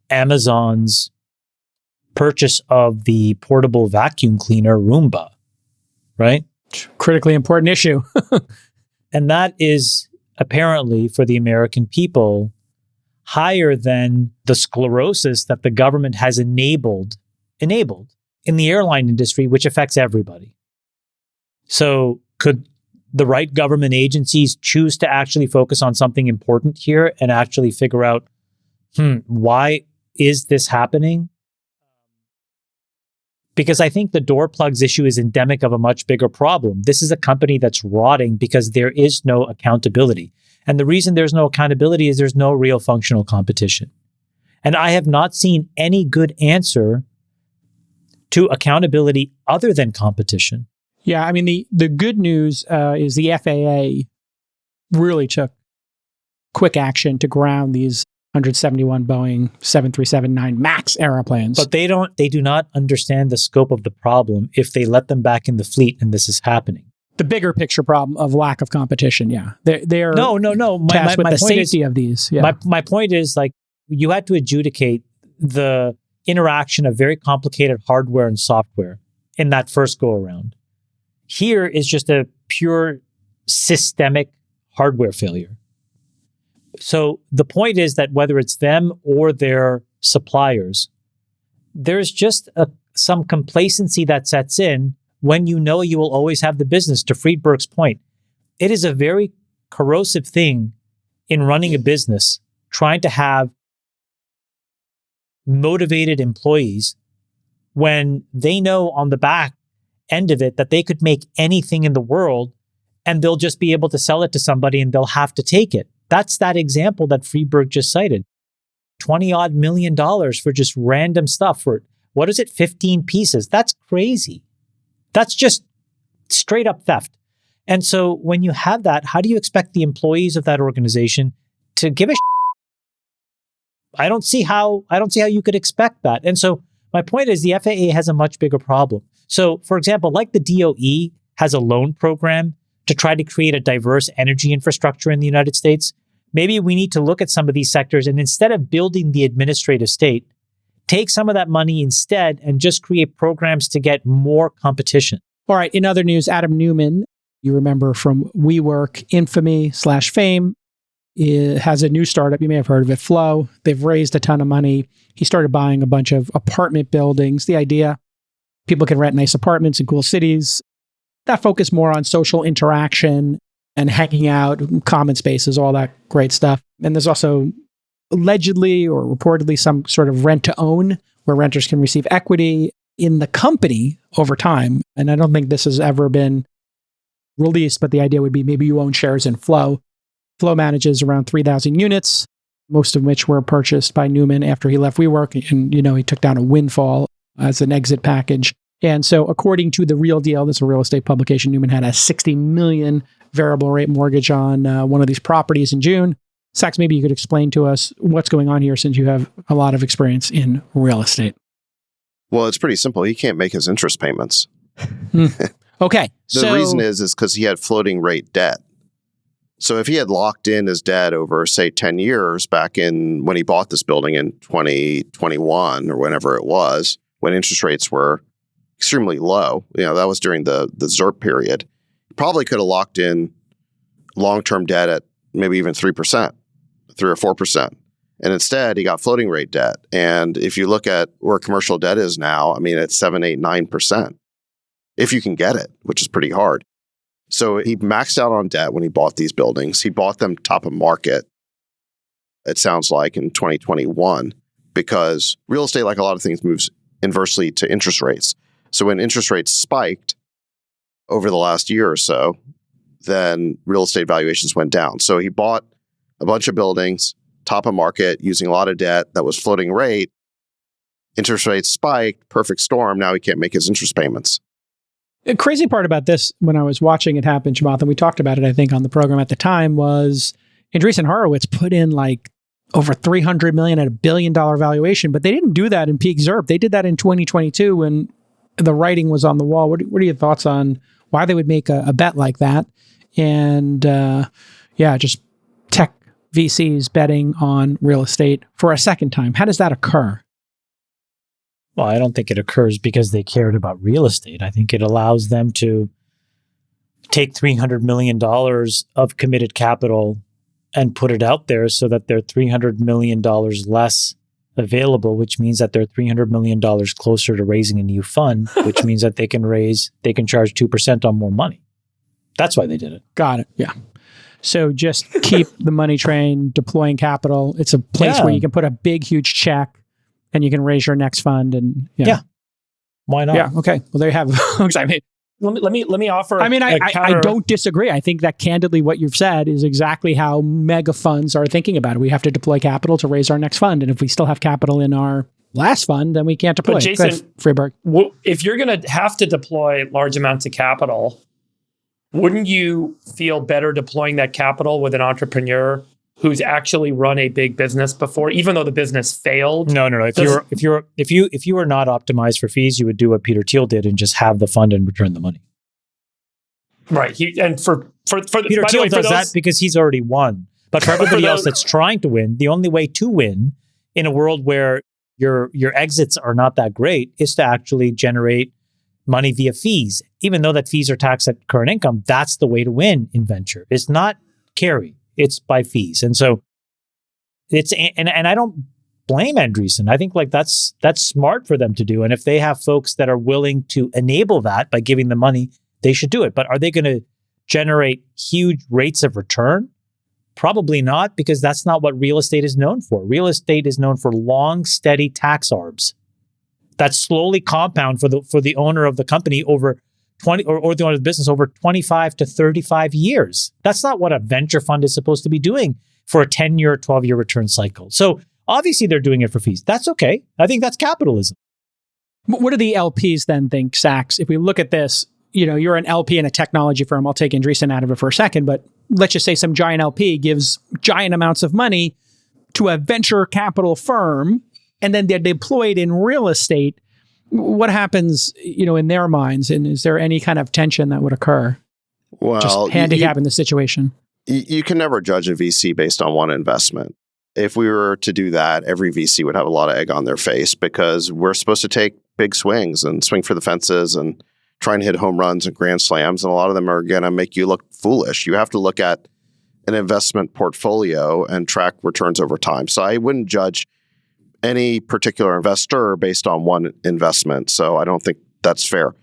Amazon's purchase of the portable vacuum cleaner Roomba, right? Critically important issue. And that is apparently for the American people higher than the sclerosis that the government has enabled in the airline industry, which affects everybody. So could the right government agencies choose to actually focus on something important here and actually figure out, why is this happening? Because I think the door plugs issue is endemic of a much bigger problem. This is a company that's rotting because there is no accountability. And the reason there's no accountability is there's no real functional competition. And I have not seen any good answer to accountability other than competition. Yeah, I mean, the good news is the FAA really took quick action to ground these 171 Boeing 737-9 MAX airplanes. But they do not understand the scope of the problem if they let them back in the fleet and this is happening. The bigger picture problem of lack of competition, yeah. They're No. tasked with my the point safety of these. Yeah. My point is, like, you had to adjudicate the interaction of very complicated hardware and software in that first go around. Here is just a pure systemic hardware failure. So the point is that whether it's them or their suppliers, there's just some complacency that sets in when you know you will always have the business. To Friedberg's point, it is a very corrosive thing in running a business, trying to have motivated employees when they know on the back end of it that they could make anything in the world and they'll just be able to sell it to somebody and they'll have to take it. That's that example that Friedberg just cited. $20-odd million for just random stuff for, what is it, 15 pieces? That's crazy. That's just straight up theft. And so when you have that, how do you expect the employees of that organization to give a I don't see how you could expect that. And so my point is the FAA has a much bigger problem. So, for example, like the DOE has a loan program to try to create a diverse energy infrastructure in the United States, maybe we need to look at some of these sectors and instead of building the administrative state, take some of that money instead and just create programs to get more competition. All right. In other news, Adam Neumann, you remember from WeWork infamy/fame, has a new startup. You may have heard of it, Flow. They've raised a ton of money. He started buying a bunch of apartment buildings. The idea, people can rent nice apartments in cool cities that focus more on social interaction and hanging out, common spaces, all that great stuff. And there's also allegedly or reportedly some sort of rent to own where renters can receive equity in the company over time. And I don't think this has ever been released, but the idea would be maybe you own shares in Flow. Flow manages around 3,000 units, most of which were purchased by Neumann after he left WeWork. And, he took down a windfall as an exit package. And so according to The Real Deal, this is a real estate publication, Neumann had a $60 million variable rate mortgage on one of these properties in June. Sachs, maybe you could explain to us what's going on here since you have a lot of experience in real estate. Well, it's pretty simple. He can't make his interest payments. Okay. The reason is because he had floating rate debt. So if he had locked in his debt over, say, 10 years back in when he bought this building in 2021 or whenever it was, when interest rates were extremely low, that was during the ZIRP period, he probably could have locked in long-term debt at maybe even 3%, 3 or 4%. And instead, he got floating rate debt. And if you look at where commercial debt is now, it's 7, 8, 9%, if you can get it, which is pretty hard. So he maxed out on debt when he bought these buildings. He bought them top of market, it sounds like, in 2021, because real estate, like a lot of things, moves inversely to interest rates. So when interest rates spiked over the last year or so, then real estate valuations went down. So he bought a bunch of buildings, top of market, using a lot of debt that was floating rate. Interest rates spiked, perfect storm. Now he can't make his interest payments. The crazy part about this, when I was watching it happen, Chamath, and we talked about it, I think, on the program at the time, was Andreessen Horowitz put in like over $300 million at $1 billion valuation, but they didn't do that in peak ZIRP. They did that in 2022 when the writing was on the wall. What are your thoughts on why they would make a bet like that? And just tech VCs betting on real estate for a second time. How does that occur? Well, I don't think it occurs because they cared about real estate. I think it allows them to take $300 million of committed capital and put it out there so that they're $300 million less available, which means that they're $300 million closer to raising a new fund, which means that they can charge 2% on more money. That's why they did it. Got it. Yeah. So just keep the money train, deploying capital. It's a place where you can put a big, huge check and you can raise your next fund. And why not? Yeah. Okay. Well, there you have. Let me offer. I don't disagree. I think that candidly, what you've said is exactly how mega funds are thinking about it. We have to deploy capital to raise our next fund, and if we still have capital in our last fund, then we can't deploy. But Jason, Freeberg, if you're going to have to deploy large amounts of capital, wouldn't you feel better deploying that capital with an entrepreneur who's actually run a big business before, even though the business failed? No. If you were not optimized for fees, you would do what Peter Thiel did and just have the fund and return the money. Right. For Peter Thiel does that because he's already won. But for everybody else that's trying to win, the only way to win in a world where your exits are not that great is to actually generate money via fees. Even though that fees are taxed at current income, that's the way to win in venture. It's not carry. It's by fees. And so and I don't blame Andreessen. I think that's smart for them to do. And if they have folks that are willing to enable that by giving them money, they should do it. But are they going to generate huge rates of return? Probably not, because that's not what real estate is known for. Real estate is known for long, steady tax arbs that slowly compound for the owner of the company over 20 or the owner of the business over 25 to 35 years. That's not what a venture fund is supposed to be doing for a 10-year, 12-year return cycle. So obviously they're doing it for fees. That's okay. I think that's capitalism. But what do the LPs then think, Sachs? If we look at this, you're an LP in a technology firm. I'll take Andreessen out of it for a second, but let's just say some giant LP gives giant amounts of money to a venture capital firm, and then they're deployed in real estate. What happens, in their minds? And is there any kind of tension that would occur? Well, just handicapping the situation. You can never judge a VC based on one investment. If we were to do that, every VC would have a lot of egg on their face because we're supposed to take big swings and swing for the fences and try and hit home runs and grand slams. And a lot of them are going to make you look foolish. You have to look at an investment portfolio and track returns over time. So I wouldn't judge any particular investor based on one investment. So I don't think that's fair.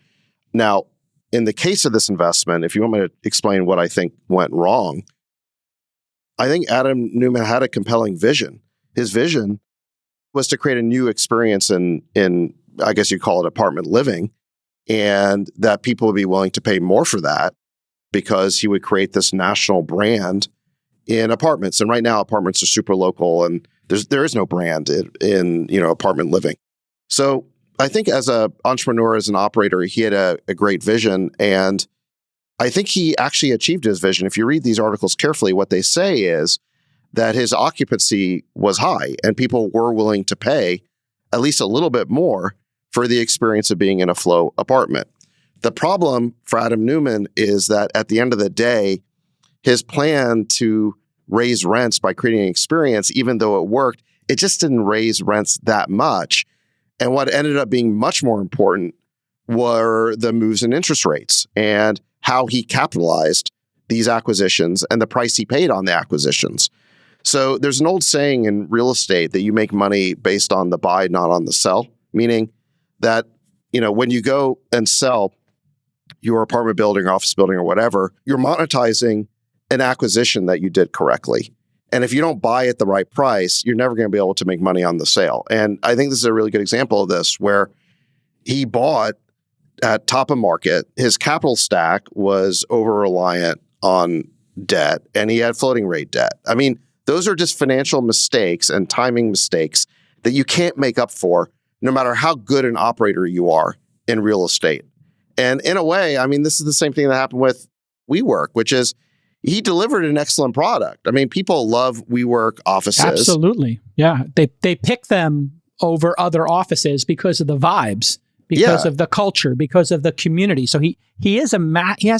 Now, in the case of this investment, if you want me to explain what I think went wrong, I think Adam Neumann had a compelling vision. His vision was to create a new experience in I guess you call it apartment living, and that people would be willing to pay more for that because he would create this national brand in apartments. And right now, apartments are super local, and there is no brand in apartment living. So I think as an entrepreneur, as an operator, he had a great vision, and I think he actually achieved his vision. If you read these articles carefully, what they say is that his occupancy was high and people were willing to pay at least a little bit more for the experience of being in a flow apartment. The problem for Adam Neumann is that at the end of the day, his plan to raise rents by creating an experience, even though it worked, it just didn't raise rents that much. And what ended up being much more important were the moves in interest rates and how he capitalized these acquisitions and the price he paid on the acquisitions. So there's an old saying in real estate that you make money based on the buy, not on the sell, meaning that, when you go and sell your apartment building, office building, or whatever, you're monetizing an acquisition that you did correctly. And if you don't buy at the right price, you're never going to be able to make money on the sale. And I think this is a really good example of this, where he bought at top of market. His capital stack was over-reliant on debt, and he had floating rate debt. I mean, those are just financial mistakes and timing mistakes that you can't make up for, no matter how good an operator you are in real estate. And in a way, I mean, this is the same thing that happened with WeWork, which is he delivered an excellent product. I mean, people love WeWork offices. Absolutely. Yeah. They pick them over other offices because of the vibes, because of the culture, because of the community. So he has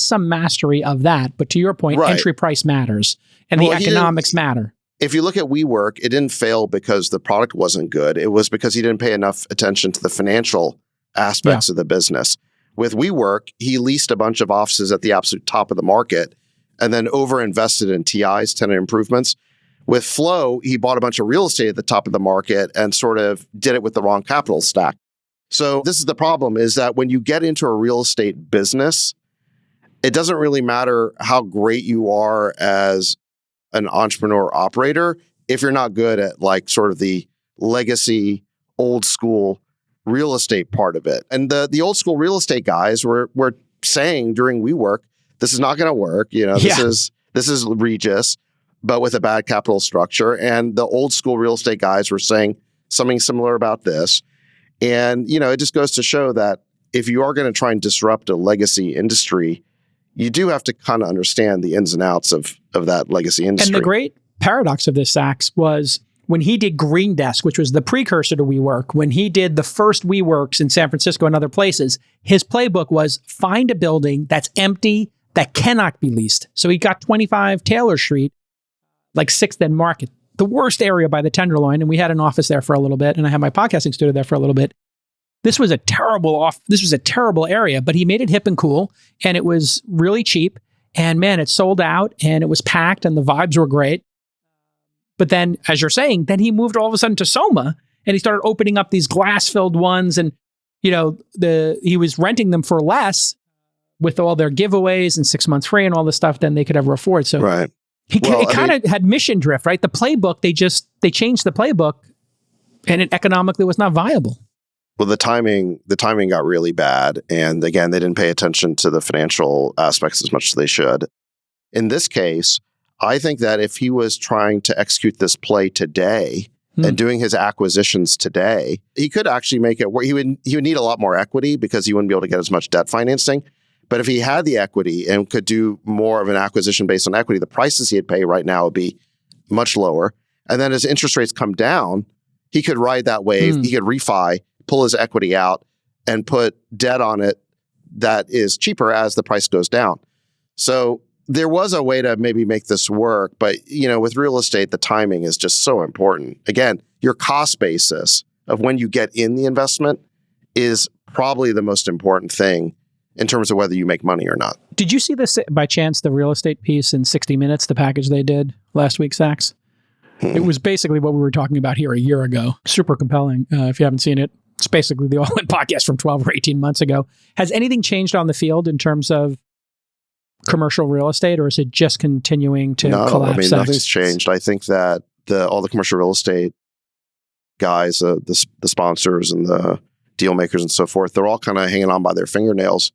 some mastery of that. But to your point, entry price matters and the economics matter. If you look at WeWork, it didn't fail because the product wasn't good. It was because he didn't pay enough attention to the financial aspects of the business. With WeWork, he leased a bunch of offices at the absolute top of the market and then over-invested in TIs, tenant improvements. With Flow, he bought a bunch of real estate at the top of the market and sort of did it with the wrong capital stack. So this is the problem, is that when you get into a real estate business, it doesn't really matter how great you are as an entrepreneur operator if you're not good at like sort of the legacy, old school real estate part of it. And the old school real estate guys were saying during WeWork, this is not going to work. This is Regis, but with a bad capital structure. And the old school real estate guys were saying something similar about this. And, it just goes to show that if you are going to try and disrupt a legacy industry, you do have to kind of understand the ins and outs of that legacy industry. And the great paradox of this, Sachs, was when he did Green Desk, which was the precursor to WeWork, when he did the first WeWorks in San Francisco and other places, his playbook was find a building that's empty, that cannot be leased. So he got 25 Taylor Street, like 6th and Market, the worst area by the Tenderloin. And we had an office there for a little bit, and I had my podcasting studio there for a little bit. This was a terrible area, but he made it hip and cool, and it was really cheap. And man, it sold out, and it was packed, and the vibes were great. But then, as you're saying, then he moved all of a sudden to Soma, and he started opening up these glass-filled ones, and he was renting them for less with all their giveaways and 6 months free and all the stuff than they could ever afford. So it kind of had mission drift, right? The playbook, they changed the playbook, and it economically was not viable. Well, the timing got really bad. And again, they didn't pay attention to the financial aspects as much as they should. In this case, I think that if he was trying to execute this play today and doing his acquisitions today, he could actually make it work. He would need a lot more equity because he wouldn't be able to get as much debt financing. But if he had the equity and could do more of an acquisition based on equity, the prices he'd pay right now would be much lower. And then as interest rates come down, he could ride that wave. He could refi, pull his equity out, and put debt on it that is cheaper as the price goes down. So there was a way to maybe make this work, but with real estate, the timing is just so important. Again, your cost basis of when you get in the investment is probably the most important thing in terms of whether you make money or not. Did you see this by chance, the real estate piece in 60 Minutes, the package they did last week, Sachs? It was basically what we were talking about here a year ago. Super compelling. If you haven't seen it, it's basically the All-In podcast from 12 or 18 months ago. Has anything changed on the field in terms of commercial real estate, or is it just continuing to collapse? No, nothing's changed. I think that all the commercial real estate guys, the sponsors and the deal makers and so forth, they're all kind of hanging on by their fingernails,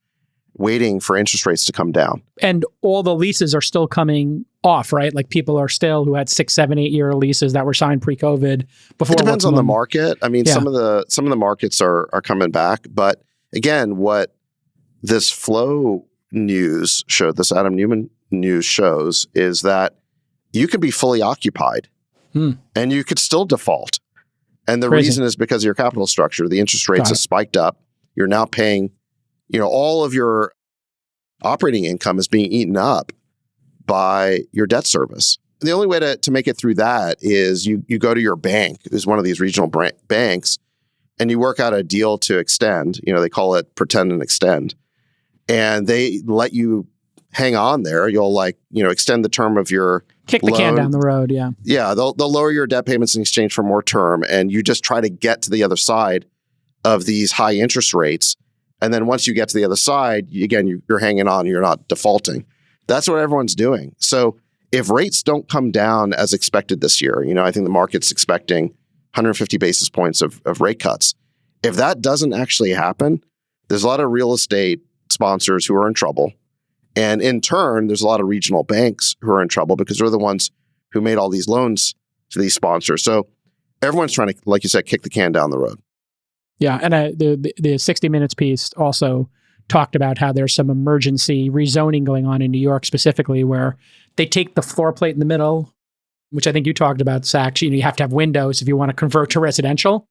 waiting for interest rates to come down. And all the leases are still coming off, right? Like people are still who had 6, 7, 8 year leases that were signed pre-COVID. Before it depends on the market. I mean, some of the markets are coming back, but again, what this flow news showed, this Adam Neumann news shows, is that you could be fully occupied and you could still default. And the reason is because of your capital structure. The interest rates have spiked up. You're now paying, all of your operating income is being eaten up by your debt service. The only way to make it through that is you go to your bank, who's one of these regional banks, and you work out a deal to extend. They call it pretend and extend. And they let you hang on there. You'll extend the term of your kick the can down the road. Yeah. Yeah. They'll lower your debt payments in exchange for more term. And you just try to get to the other side of these high interest rates. And then once you get to the other side, you're hanging on, you're not defaulting. That's what everyone's doing. So if rates don't come down as expected this year, I think the market's expecting 150 basis points of rate cuts. If that doesn't actually happen, there's a lot of real estate sponsors who are in trouble. And in turn, there's a lot of regional banks who are in trouble because they're the ones who made all these loans to these sponsors. So everyone's trying to, like you said, kick the can down the road. Yeah. And the 60 Minutes piece also talked about how there's some emergency rezoning going on in New York specifically, where they take the floor plate in the middle, which I think you talked about, Sachs. You have to have windows if you want to convert to residential.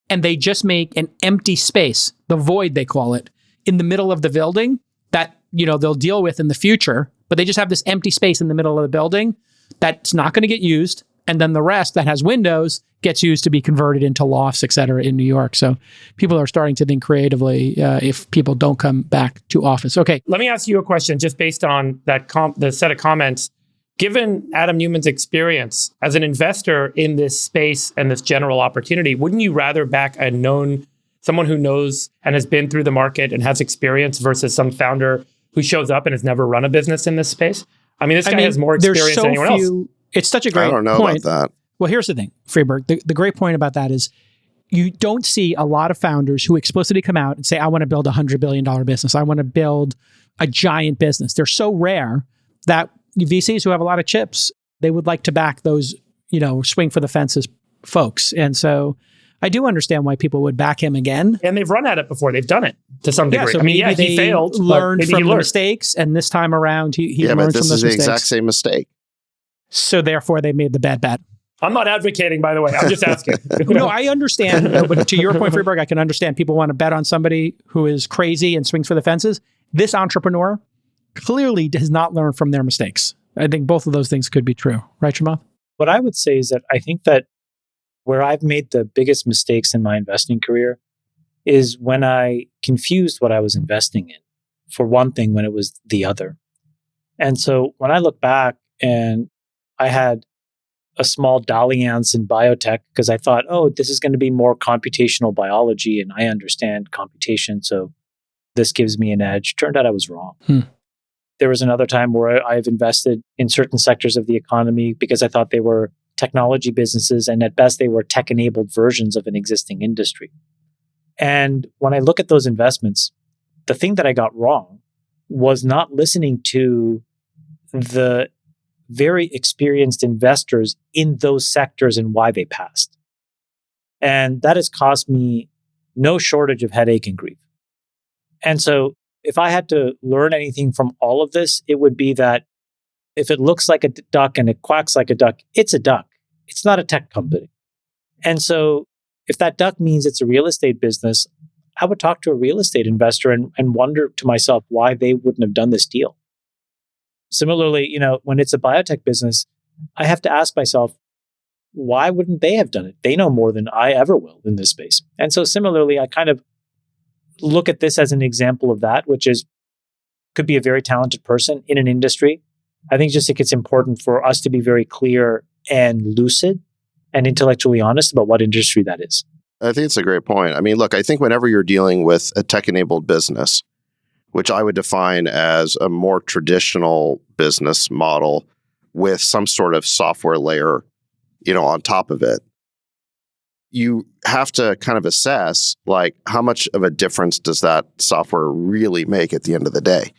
And they just make an empty space, the void they call it, in the middle of the building that they'll deal with in the future, but they just have this empty space in the middle of the building that's not going to get used. And then the rest that has windows gets used to be converted into lofts, et cetera, in New York. So people are starting to think creatively if people don't come back to office. Okay. Let me ask you a question just based on that the set of comments. Given Adam Neumann's experience as an investor in this space and this general opportunity, wouldn't you rather back someone who knows and has been through the market and has experience versus some founder who shows up and has never run a business in this space? I mean, this guy has more experience than anyone else. It's such a great point. I don't know about that. Well, here's the thing, Freeberg. The great point about that is you don't see a lot of founders who explicitly come out and say, I want to build a $100 billion business. I want to build a giant business. They're so rare that VCs who have a lot of chips, they would like to back those, swing for the fences folks. And so I do understand why people would back him again. And they've run at it before. They've done it to some degree. So he failed, learned from the mistakes, and this time around he learned from those mistakes. This is the exact same mistake. So therefore they made the bad bet. I'm not advocating, by the way. I'm just asking. No, I understand. But to your point, Freeberg, I can understand people want to bet on somebody who is crazy and swings for the fences. This entrepreneur clearly does not learn from their mistakes. I think both of those things could be true. Right, Chamath? What I would say is that I think that where I've made the biggest mistakes in my investing career is when I confused what I was investing in for one thing when it was the other. And so when I look back and I had a small dalliance in biotech because I thought, this is going to be more computational biology and I understand computation, so this gives me an edge. Turned out I was wrong. There was another time where I've invested in certain sectors of the economy because I thought they were technology businesses, and at best, they were tech-enabled versions of an existing industry. And when I look at those investments, the thing that I got wrong was not listening to the very experienced investors in those sectors and why they passed. And that has cost me no shortage of headache and grief. And so if I had to learn anything from all of this, it would be that if it looks like a duck and it quacks like a duck, it's a duck. It's not a tech company. And so if that duck means it's a real estate business, I would talk to a real estate investor and wonder to myself why they wouldn't have done this deal. Similarly, when it's a biotech business, I have to ask myself, why wouldn't they have done it? They know more than I ever will in this space. And so similarly, I kind of look at this as an example of that, which is could be a very talented person in an industry. I think it's important for us to be very clear and lucid and intellectually honest about what industry that is. I think it's a great point. I mean, look, I think whenever you're dealing with a tech-enabled business, which I would define as a more traditional business model with some sort of software layer, on top of it, you have to kind of assess, like, how much of a difference does that software really make at the end of the day?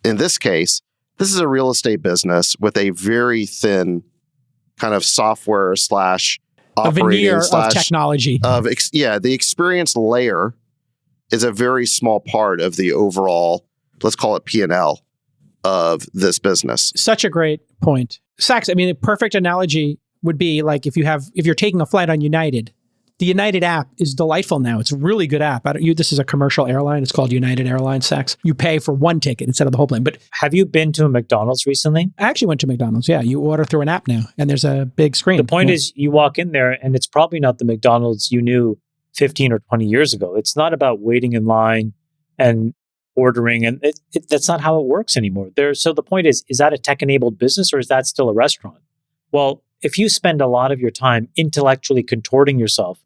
In this case, this is a real estate business with a very thin kind of software / a veneer operating of technology. The experience layer is a very small part of the overall, let's call it P&L of this business. Such a great point. Sachs, I mean, a perfect analogy would be like if you're taking a flight on United, the United app is delightful now. It's a really good app. This is a commercial airline. It's called United Airlines, Sachs. You pay for one ticket instead of the whole plane. But have you been to a McDonald's recently? I actually went to McDonald's. Yeah, you order through an app now, and there's a big screen. The point is, you walk in there, and it's probably not the McDonald's you knew 15 or 20 years ago. It's not about waiting in line and ordering, and that's not how it works anymore. So the point is that a tech-enabled business, or is that still a restaurant? Well, if you spend a lot of your time intellectually contorting yourself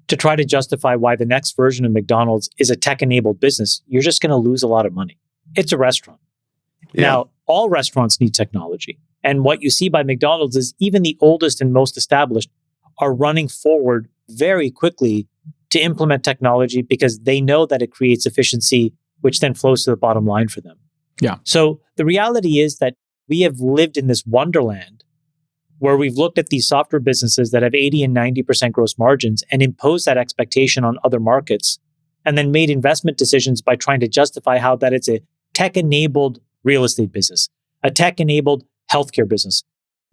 to try to justify why the next version of McDonald's is a tech-enabled business, you're just going to lose a lot of money. It's a restaurant. Yeah. Now, all restaurants need technology. And what you see by McDonald's is even the oldest and most established are running forward very quickly to implement technology because they know that it creates efficiency, which then flows to the bottom line for them. Yeah. So the reality is that we have lived in this wonderland where we've looked at these software businesses that have 80 and 90% gross margins and imposed that expectation on other markets, and then made investment decisions by trying to justify how that it's a tech-enabled real estate business, a tech-enabled healthcare business,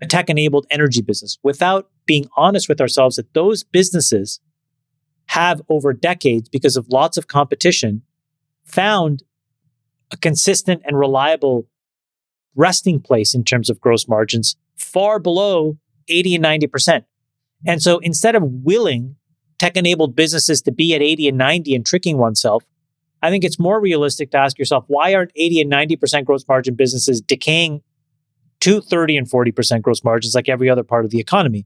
a tech-enabled energy business, without being honest with ourselves that those businesses have over decades, because of lots of competition, found a consistent and reliable resting place in terms of gross margins far below 80 and 90%. And so instead of willing tech-enabled businesses to be at 80 and 90 and tricking oneself, I think it's more realistic to ask yourself, why aren't 80 and 90% gross margin businesses decaying to 30 and 40% gross margins like every other part of the economy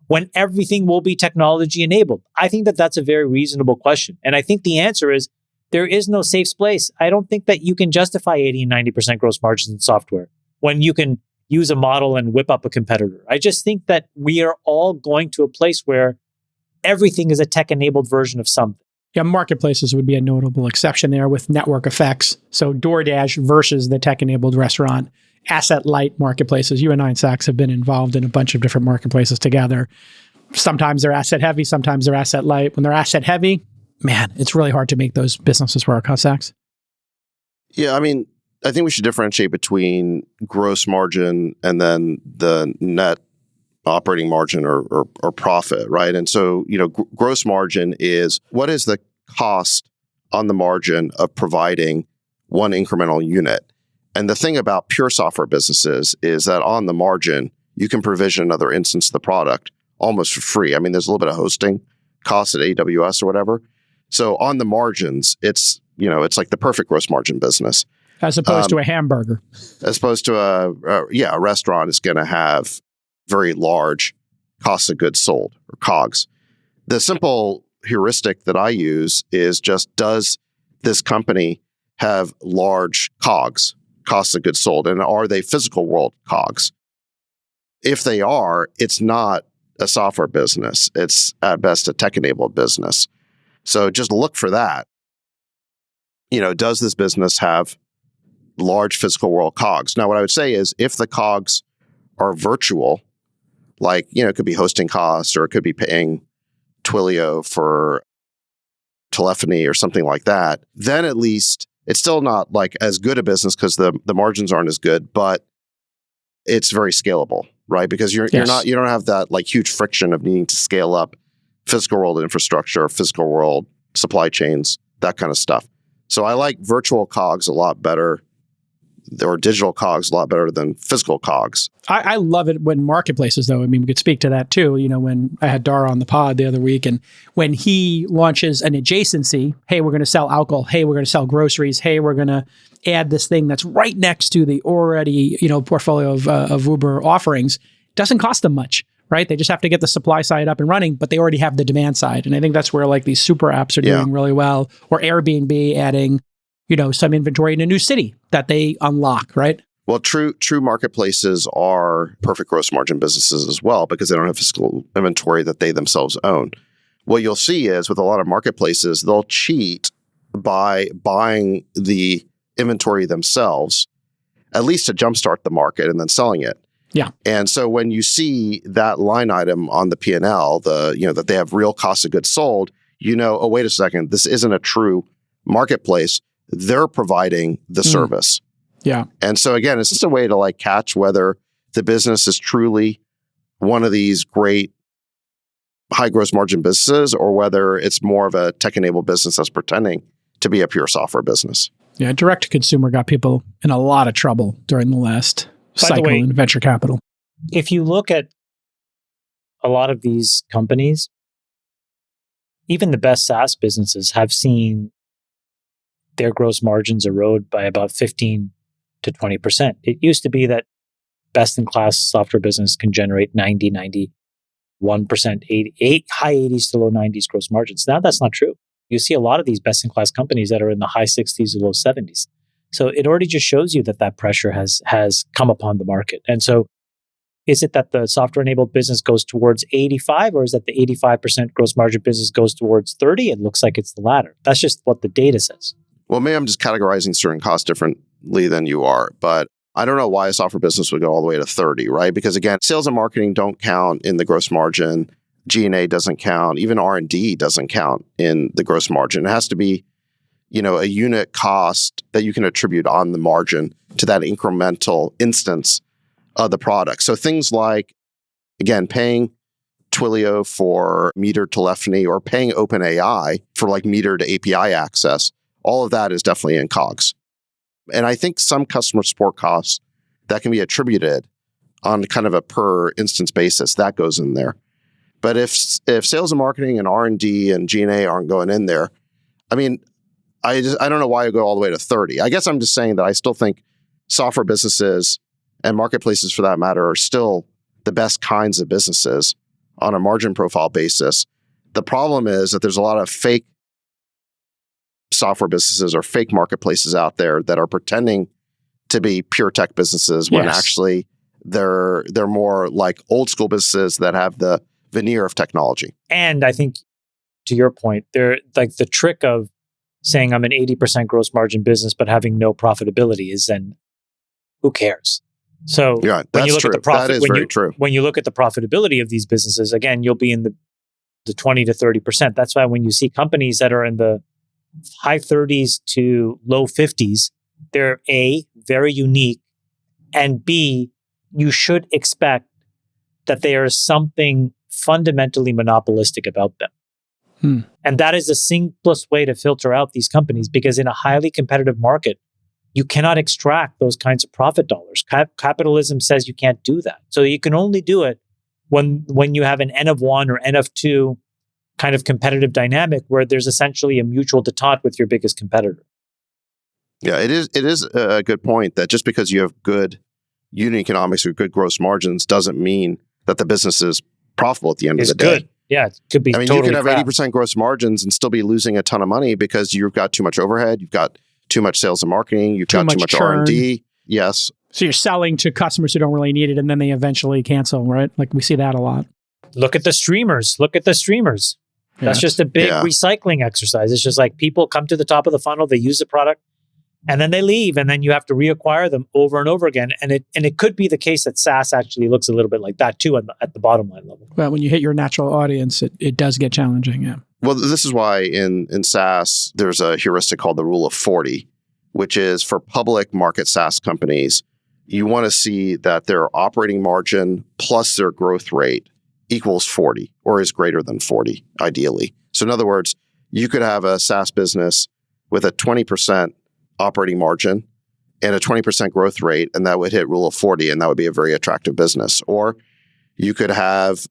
when everything will be technology enabled? I think that that's a very reasonable question. And I think the answer is there is no safe place. I don't think that you can justify 80 and 90% gross margins in software when you can use a model and whip up a competitor. I just think that we are all going to a place where everything is a tech-enabled version of something. Yeah, marketplaces would be a notable exception there with network effects. So DoorDash versus the tech-enabled restaurant, asset-light marketplaces. You and I, Sachs, have been involved in a bunch of different marketplaces together. Sometimes they're asset-heavy, sometimes they're asset-light. When they're asset-heavy, man, it's really hard to make those businesses work, huh, Sachs? Yeah, I mean, I think we should differentiate between gross margin and then the net operating margin or profit, right? And so, gross margin is what is the cost on the margin of providing one incremental unit. And the thing about pure software businesses is that on the margin, you can provision another instance of the product almost for free. I mean, there's a little bit of hosting costs at AWS or whatever. So on the margins, it's like the perfect gross margin business. As opposed to a hamburger. As opposed to a restaurant is going to have very large costs of goods sold or COGS. The simple heuristic that I use is just, does this company have large COGS, costs of goods sold, and are they physical world COGS? If they are, it's not a software business. It's at best a tech-enabled business. So just look for that. Does this business have large physical world COGS? Now, what I would say is if the COGS are virtual, like, it could be hosting costs or it could be paying Twilio for telephony or something like that, then at least It's still not like as good a business because the margins aren't as good, but it's very scalable, right? Because you don't have that like huge friction of needing to scale up physical world infrastructure, physical world supply chains, that kind of stuff. So I like virtual COGS a lot better, or digital COGS a lot better than physical COGS. I love it when marketplaces, though. I mean, we could speak to that too. When I had Dara on the pod the other week, and when he launches an adjacency, hey, we're going to sell alcohol. Hey, we're going to sell groceries. Hey, we're going to add this thing that's right next to the already, portfolio of Uber offerings. Doesn't cost them much, right? They just have to get the supply side up and running, but they already have the demand side. And I think that's where like these super apps are doing really well, or Airbnb adding, some inventory in a new city that they unlock, right? Well, true marketplaces are perfect gross margin businesses as well because they don't have physical inventory that they themselves own. What you'll see is with a lot of marketplaces, they'll cheat by buying the inventory themselves, at least to jumpstart the market and then selling it. Yeah. And so when you see that line item on the P&L, that they have real cost of goods sold, oh, wait a second, this isn't a true marketplace. They're providing the service. Yeah. And so again, it's just a way to like catch whether the business is truly one of these great high gross margin businesses or whether it's more of a tech-enabled business that's pretending to be a pure software business. Yeah, direct to consumer got people in a lot of trouble during the last cycle in venture capital. If you look at a lot of these companies, even the best SaaS businesses have seen their gross margins erode by about 15 to 20%. It used to be that best-in-class software business can generate 90, 91%, 88, high 80s to low 90s gross margins. Now that's not true. You see a lot of these best-in-class companies that are in the high 60s to low 70s. So it already just shows you that pressure has come upon the market. And so is it that the software-enabled business goes towards 85, or is that the 85% gross margin business goes towards 30? It looks like it's the latter. That's just what the data says. Well, maybe I'm just categorizing certain costs differently than you are, but I don't know why a software business would go all the way to 30, right? Because again, sales and marketing don't count in the gross margin. G&A doesn't count. Even R&D doesn't count in the gross margin. It has to be, a unit cost that you can attribute on the margin to that incremental instance of the product. So things like, again, paying Twilio for metered telephony or paying OpenAI for like metered API access, all of that is definitely in COGS. And I think some customer support costs that can be attributed on kind of a per instance basis, that goes in there. But if sales and marketing and R&D and G&A aren't going in there, I mean, I don't know why you go all the way to 30. I guess I'm just saying that I still think software businesses and marketplaces for that matter are still the best kinds of businesses on a margin profile basis. The problem is that there's a lot of fake software businesses or fake marketplaces out there that are pretending to be pure tech businesses when actually they're more like old school businesses that have the veneer of technology. And I think to your point, they're like the trick of saying I'm an 80% gross margin business but having no profitability is then who cares? So yeah, when you look true. at the profit, that is very true. When you look at the profitability of these businesses, again, you'll be in the 20 to 30%. That's why when you see companies that are in the high 30s to low 50s, they're A, very unique, and B, you should expect that there is something fundamentally monopolistic about them. And that is the simplest way to filter out these companies, because in a highly competitive market, you cannot extract those kinds of profit dollars. Capitalism says you can't do that. So you can only do it when you have an N of 1 or N of 2 kind of competitive dynamic where there's essentially a mutual detente with your biggest competitor. Yeah, it is a good point that just because you have good unit economics or good gross margins doesn't mean that the business is profitable at the end of the day. Good. Yeah, it could be. I mean, totally you could have 80% gross margins and still be losing a ton of money because you've got too much overhead, you've got too much sales and marketing, you've got too much R&D. Yes. So you're selling to customers who don't really need it, and then they eventually cancel, right? Like we see that a lot. Look at the streamers. That's just a big recycling exercise. It's just like people come to the top of the funnel, they use the product, and then they leave, and then you have to reacquire them over and over again. And it could be the case that SaaS actually looks a little bit like that too at the bottom line level. Well, when you hit your natural audience, it does get challenging. Yeah. Well, this is why in SaaS there's a heuristic called the rule of 40, which is for public market SaaS companies, you want to see that their operating margin plus their growth rate equals 40 or is greater than 40, ideally. So in other words, you could have a SaaS business with a 20% operating margin and a 20% growth rate, and that would hit rule of 40, and that would be a very attractive business. Or you could have,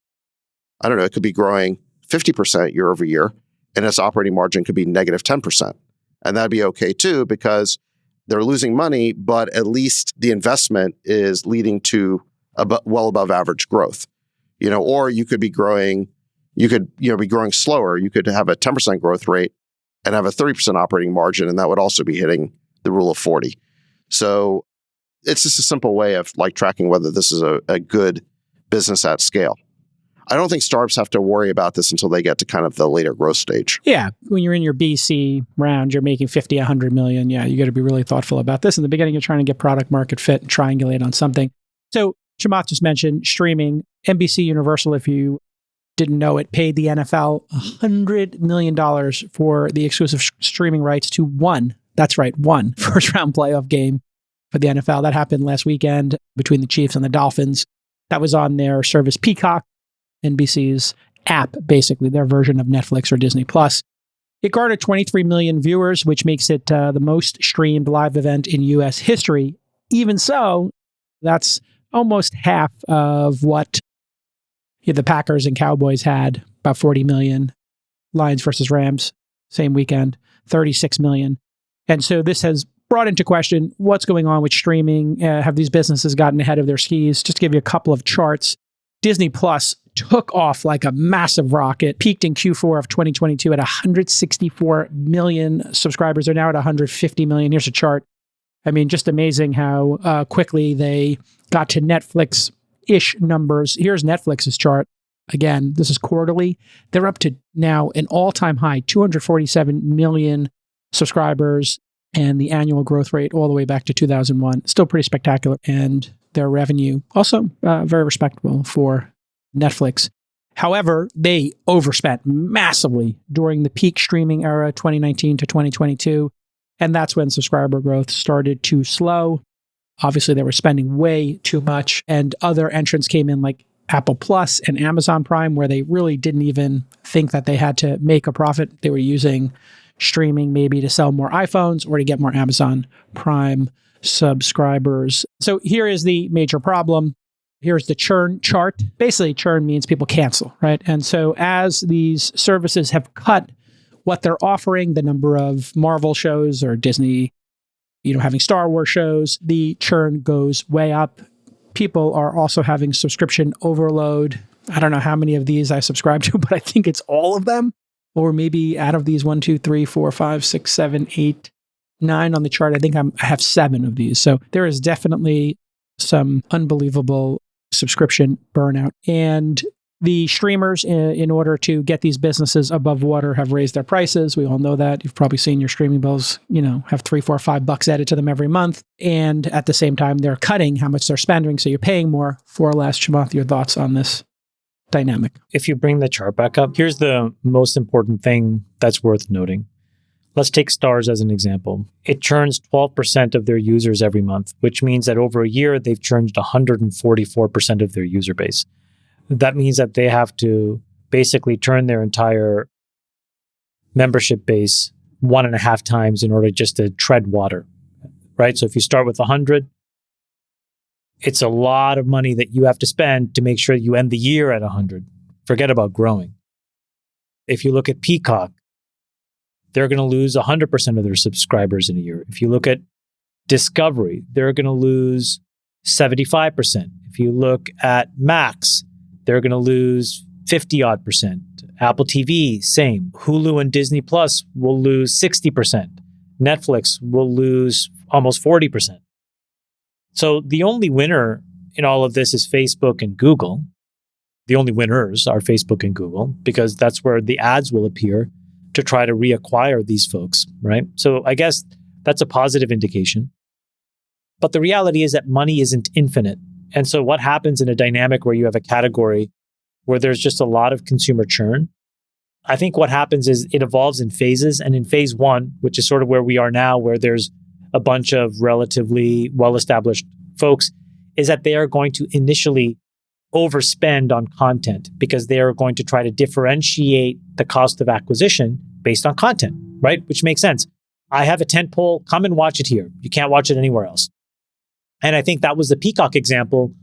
I don't know, it could be growing 50% year over year, and its operating margin could be negative 10%. And that'd be okay too, because they're losing money, but at least the investment is leading to well above average growth. Or you could be growing, be growing slower. You could have a 10% growth rate and have a 30% operating margin, and that would also be hitting the rule of 40. So it's just a simple way of tracking whether this is a good business at scale. I don't think startups have to worry about this until they get to kind of the later growth stage. Yeah. When you're in your BC round, you're making 50, 100 million. Yeah, you got to be really thoughtful about this. In the beginning, you're trying to get product market fit and triangulate on something. So Chamath just mentioned streaming. NBC Universal, if you didn't know it, paid the NFL $100 million for the exclusive streaming rights to one first round playoff game for the NFL. That happened last weekend between the Chiefs and the Dolphins. That was on their service Peacock, NBC's app, basically their version of Netflix or Disney Plus. It garnered 23 million viewers, which makes it the most streamed live event in U.S. history. Even so, that's almost half of what the Packers and Cowboys had, about 40 million. Lions versus Rams, same weekend, 36 million. And so this has brought into question what's going on with streaming. Have these businesses gotten ahead of their skis? Just to give you a couple of charts. Disney Plus took off like a massive rocket, peaked in Q4 of 2022 at 164 million subscribers. They're now at 150 million. Here's a chart. I mean, just amazing how quickly they got to Netflix-ish numbers. Here's Netflix's chart. Again, this is quarterly. They're up to now an all-time high, 247 million subscribers, and the annual growth rate all the way back to 2001. Still pretty spectacular. And their revenue also very respectable for Netflix. However, they overspent massively during the peak streaming era, 2019 to 2022. And that's when subscriber growth started to slow. Obviously, they were spending way too much. And other entrants came in like Apple Plus and Amazon Prime, where they really didn't even think that they had to make a profit. They were using streaming maybe to sell more iPhones or to get more Amazon Prime subscribers. So here is the major problem. Here's the churn chart. Basically, churn means people cancel, right? And so as these services have cut what they're offering, the number of Marvel shows or Disney, having Star Wars shows, the churn goes way up. People are also having subscription overload. I don't know how many of these I subscribe to, but I think it's all of them. Or maybe out of these 1, 2, 3, 4, 5, 6, 7, 8, 9 on the chart, I think I have 7 of these. So there is definitely some unbelievable subscription burnout. And the streamers, in order to get these businesses above water, have raised their prices. We all know that. You've probably seen your streaming bills, have $3, $4, $5 added to them every month. And at the same time, they're cutting how much they're spending. So you're paying more for less. Chamath, your thoughts on this dynamic? If you bring the chart back up, here's the most important thing that's worth noting. Let's take Stars as an example. It churns 12% of their users every month, which means that over a year, they've churned 144% of their user base. That means that they have to basically turn their entire membership base 1.5 times in order just to tread water, right? So if you start with 100, it's a lot of money that you have to spend to make sure you end the year at 100. Forget about growing. If you look at Peacock, they're going to lose 100% of their subscribers in a year. If you look at Discovery, they're going to lose 75%. If you look at Max, they're going to lose 50-odd%. Apple TV, same. Hulu and Disney Plus will lose 60%. Netflix will lose almost 40%. So the only winner in all of this is Facebook and Google. The only winners are Facebook and Google, because that's where the ads will appear to try to reacquire these folks, right? So I guess that's a positive indication. But the reality is that money isn't infinite. And so what happens in a dynamic where you have a category where there's just a lot of consumer churn? I think what happens is it evolves in phases. And in phase 1, which is sort of where we are now, where there's a bunch of relatively well-established folks, is that they are going to initially overspend on content because they are going to try to differentiate the cost of acquisition based on content, right? Which makes sense. I have a tentpole, come and watch it here. You can't watch it anywhere else. And I think that was the Peacock example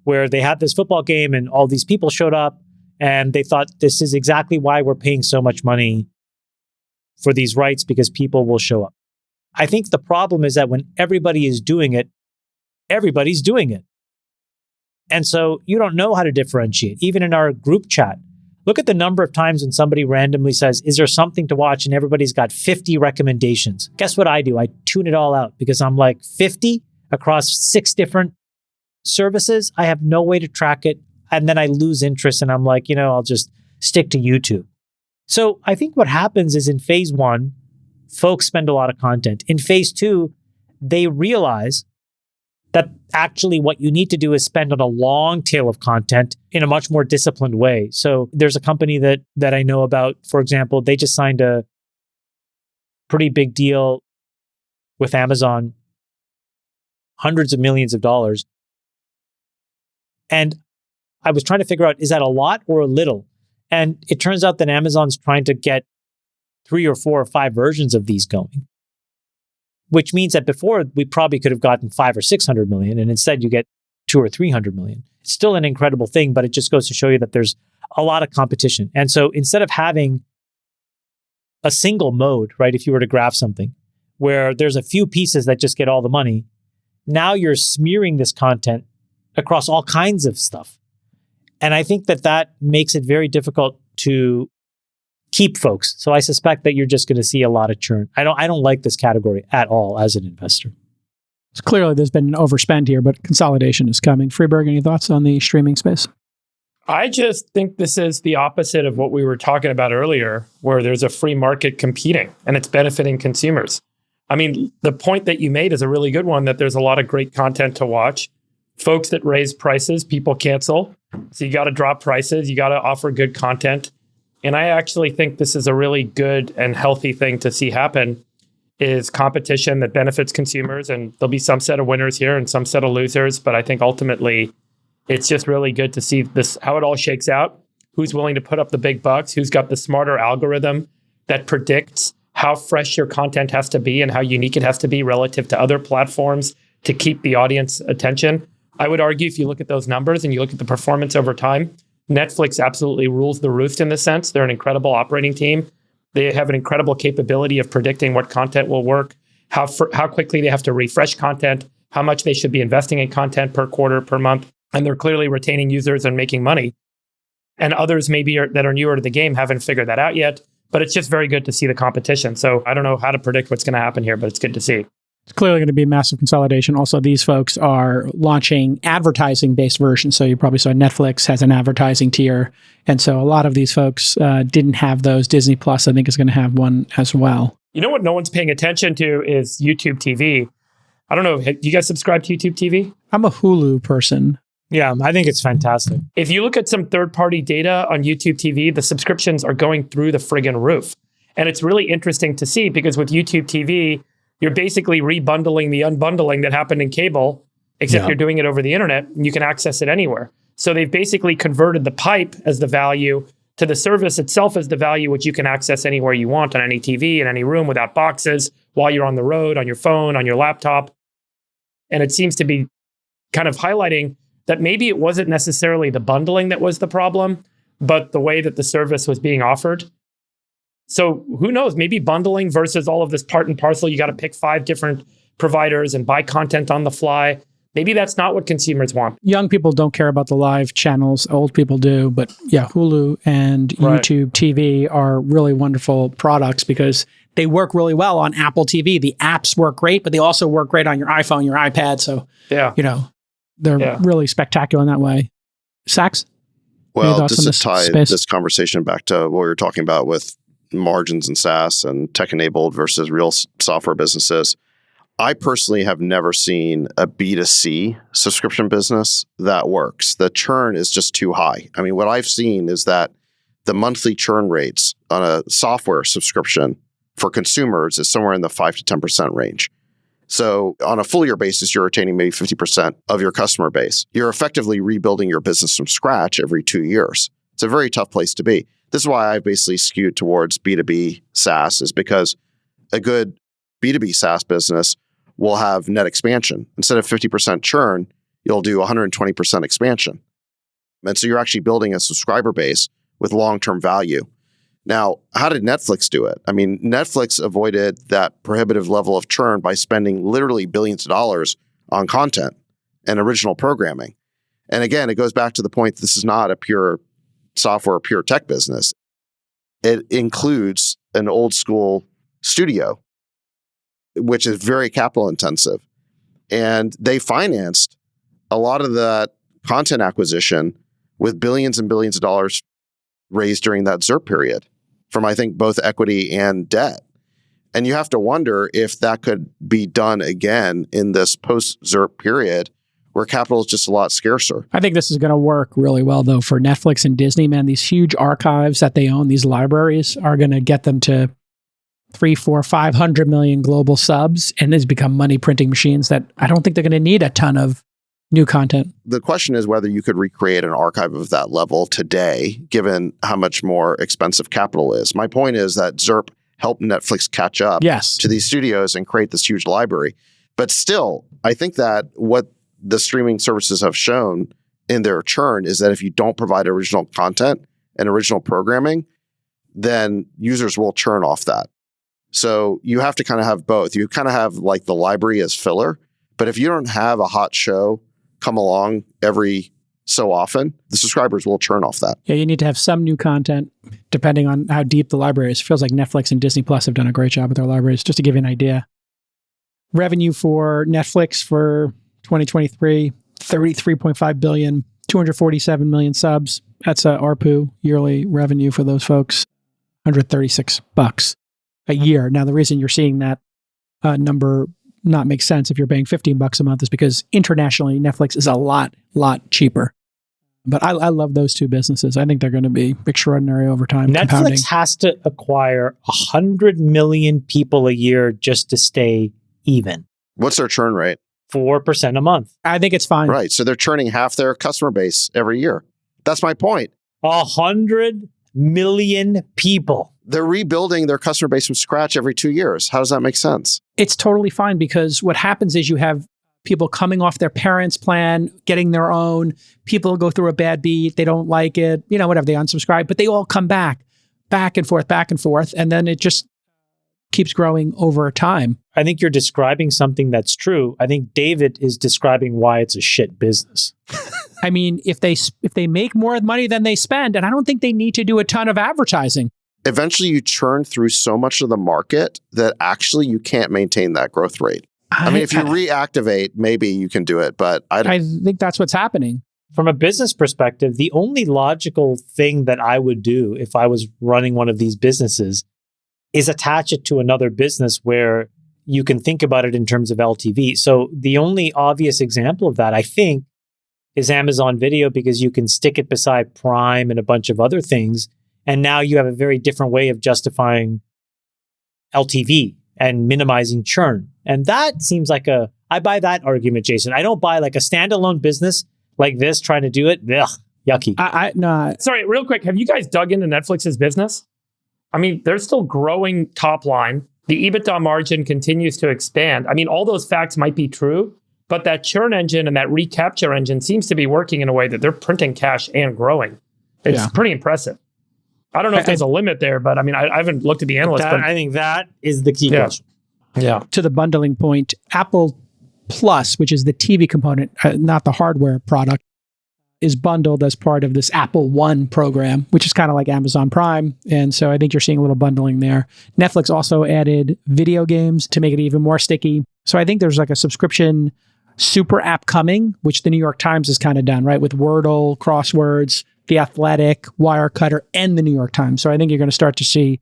where they had this football game and all these people showed up and they thought this is exactly why we're paying so much money for these rights, because people will show up. I think the problem is that when everybody is doing it, everybody's doing it. And so you don't know how to differentiate. Even in our group chat, look at the number of times when somebody randomly says, is there something to watch? And everybody's got 50 recommendations. Guess what I do? I tune it all out because I'm like 50 across 6 different services. I have no way to track it. And then I lose interest and I'm like, I'll just stick to YouTube. So I think what happens is in phase 1, folks spend a lot of content. In phase 2, they realize that actually what you need to do is spend on a long tail of content in a much more disciplined way. So there's a company that I know about, for example, they just signed a pretty big deal with Amazon, hundreds of millions of dollars. And I was trying to figure out, is that a lot or a little? And it turns out that Amazon's trying to get 3 or 4 or 5 versions of these going, which means that before we probably could have gotten 500 or 600 million, and instead you get 200 or 300 million. It's still an incredible thing, but it just goes to show you that there's a lot of competition. And so instead of having a single mode, right, if you were to graph something where there's a few pieces that just get all the money, now you're smearing this content across all kinds of stuff. And I think that makes it very difficult to keep folks. So I suspect that you're just going to see a lot of churn. I don't like this category at all as an investor. So clearly there's been an overspend here, but consolidation is coming. Freeberg, any thoughts on the streaming space? I just think this is the opposite of what we were talking about earlier, where there's a free market competing and it's benefiting consumers. I mean, the point that you made is a really good one, that there's a lot of great content to watch. Folks that raise prices, people cancel. So you got to drop prices. You got to offer good content. And I actually think this is a really good and healthy thing to see happen, is competition that benefits consumers. And there'll be some set of winners here and some set of losers. But I think ultimately, it's just really good to see this, how it all shakes out. Who's willing to put up the big bucks? Who's got the smarter algorithm that predicts how fresh your content has to be and how unique it has to be relative to other platforms to keep the audience attention? I would argue if you look at those numbers and you look at the performance over time, Netflix absolutely rules the roost in this sense. They're an incredible operating team. They have an incredible capability of predicting what content will work, how quickly they have to refresh content, how much they should be investing in content per quarter, per month. And they're clearly retaining users and making money. And others maybe that are newer to the game haven't figured that out yet. But it's just very good to see the competition. So I don't know how to predict what's going to happen here, but it's good to see. It's clearly going to be massive consolidation. Also, these folks are launching advertising-based versions. So you probably saw Netflix has an advertising tier. And so a lot of these folks didn't have those. Disney Plus, I think, is going to have one as well. You know what no one's paying attention to is YouTube TV. I don't know. Do you guys subscribe to YouTube TV? I'm a Hulu person. Yeah, I think it's fantastic. If you look at some third-party data on YouTube TV, the subscriptions are going through the friggin' roof. And it's really interesting to see because with YouTube TV, you're basically rebundling the unbundling that happened in cable, except you're doing it over the internet and you can access it anywhere. So they've basically converted the pipe as the value to the service itself as the value, which you can access anywhere you want on any TV, in any room without boxes, while you're on the road, on your phone, on your laptop. And it seems to be kind of highlighting that maybe it wasn't necessarily the bundling that was the problem, but the way that the service was being offered. So who knows, maybe bundling versus all of this part and parcel, you got to pick 5 different providers and buy content on the fly. Maybe that's not what consumers want. Young people don't care about the live channels. Old people do. But yeah, Hulu and YouTube TV are really wonderful products because they work really well on Apple TV. The apps work great, but they also work great on your iPhone, your iPad. So, they're really spectacular in that way. Sachs? Well, just to tie this conversation back to what we were talking about with margins and SaaS and tech-enabled versus real software businesses, I personally have never seen a B2C subscription business that works. The churn is just too high. I mean, what I've seen is that the monthly churn rates on a software subscription for consumers is somewhere in the 5 to 10% range. So on a full year basis, you're retaining maybe 50% of your customer base. You're effectively rebuilding your business from scratch every 2 years. It's a very tough place to be. This is why I've basically skewed towards B2B SaaS, is because a good B2B SaaS business will have net expansion. Instead of 50% churn, you'll do 120% expansion. And so you're actually building a subscriber base with long-term value. Now, how did Netflix do it? I mean, Netflix avoided that prohibitive level of churn by spending literally billions of dollars on content and original programming. And again, it goes back to the point, this is not a pure software, pure tech business. It includes an old school studio, which is very capital intensive. And they financed a lot of that content acquisition with billions and billions of dollars raised during that ZIRP period from, I think, both equity and debt. And you have to wonder if that could be done again in this post-ZIRP period where capital is just a lot scarcer. I think this is going to work really well, though, for Netflix and Disney, man. These huge archives that they own, these libraries, are going to get them to 300, 400, 500 million global subs, and these become money printing machines that I don't think they're going to need a ton of new content. The question is whether you could recreate an archive of that level today, given how much more expensive capital is. My point is that ZIRP helped Netflix catch up to these studios and create this huge library. But still, I think that what the streaming services have shown in their churn is that if you don't provide original content and original programming, then users will churn off that. So you have to kind of have both. You kind of have like the library as filler, but if you don't have a hot show come along every so often, the subscribers will churn off that. Yeah, you need to have some new content depending on how deep the library is. It feels like Netflix and Disney Plus have done a great job with their libraries. Just to give you an idea, revenue for Netflix for 2023, $33.5 billion, 247 million subs. That's a ARPU, yearly revenue for those folks, $136 a year. Now, the reason you're seeing that number not make sense if you're paying $15 a month is because internationally, Netflix is a lot cheaper. But I love those two businesses. I think they're going to be extraordinary over time. Netflix compounding. has to acquire 100 million people a year just to stay even. What's their churn rate? 4% a month. I think it's fine. Right. So they're churning half their customer base every year. That's my point. 100 million people. They're rebuilding their customer base from scratch every 2 years. How does that make sense? It's totally fine because what happens is you have people coming off their parents' plan, getting their own. People go through a bad beat. They don't like it. Whatever. They unsubscribe, but they all come back and forth. And then it just keeps growing over time. I think you're describing something that's true. I think David is describing why it's a shit business. I mean, if they make more money than they spend, and I don't think they need to do a ton of advertising. Eventually you churn through so much of the market that actually you can't maintain that growth rate. I mean, if you reactivate, maybe you can do it, but I think that's what's happening. From a business perspective, the only logical thing that I would do if I was running one of these businesses is attach it to another business where you can think about it in terms of LTV. So the only obvious example of that, I think, is Amazon Video, because you can stick it beside Prime and a bunch of other things. And now you have a very different way of justifying LTV and minimizing churn. And that seems like I buy that argument, Jason. I don't buy like a standalone business like this trying to do it. Ugh, yucky. No. Sorry, real quick. Have you guys dug into Netflix's business? I mean, they're still growing top line. The EBITDA margin continues to expand. I mean, all those facts might be true, but that churn engine and that recapture engine seems to be working in a way that they're printing cash and growing. It's pretty impressive. I don't know if there's a limit there, but I mean, I haven't looked at the analysts. But I think that is the key question. Yeah. To the bundling point, Apple Plus, which is the TV component, not the hardware product, is bundled as part of this Apple One program, which is kind of like Amazon Prime. And so I think you're seeing a little bundling there. Netflix also added video games to make it even more sticky. So I think there's like a subscription super app coming, which the New York Times has kind of done, right? With Wordle, crosswords, The Athletic, Wirecutter, and the New York Times. So I think you're going to start to see.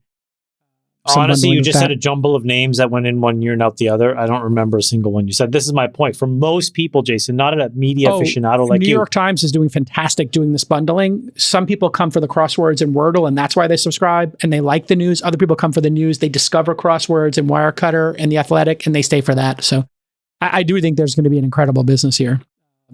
Honestly, you just said a jumble of names that went in one year and out the other. I don't remember a single one you said. This is my point. For most people, Jason, not a media aficionado like you. New York Times is doing fantastic doing this bundling. Some people come for the crosswords and Wordle, and that's why they subscribe, and they like the news. Other people come for the news. They discover crosswords and Wirecutter and The Athletic, and they stay for that. So I do think there's going to be an incredible business here.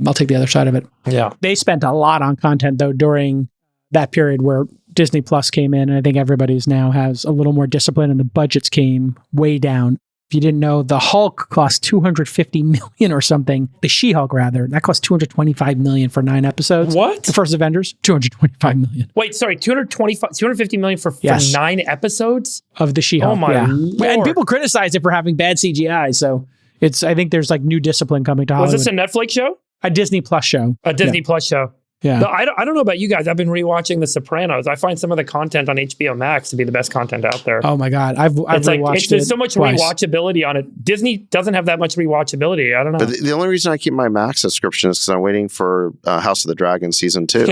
I'll take the other side of it. Yeah. They spent a lot on content, though, during that period where Disney Plus came in. And I think everybody's now has a little more discipline and the budgets came way down. If you didn't know, the Hulk cost $250 million or something. The She-Hulk, rather, that cost $225 million for 9 episodes. What? The first Avengers, $225 million. Wait, sorry, $250 million for Yes. 9 episodes? Of the She-Hulk, Oh my Lord. And people criticize it for having bad CGI, so I think there's like new discipline coming to Hollywood. Was this a Netflix show? A Disney Plus show. A Disney Plus show. Yeah. No, I don't know about you guys. I've been rewatching The Sopranos. I find some of the content on HBO Max to be the best content out there. Oh my God. I've rewatched it. There's so much twice. rewatchability on it. Disney doesn't have that much rewatchability. I don't know. But the only reason I keep my Max subscription is because I'm waiting for House of the Dragon season 2.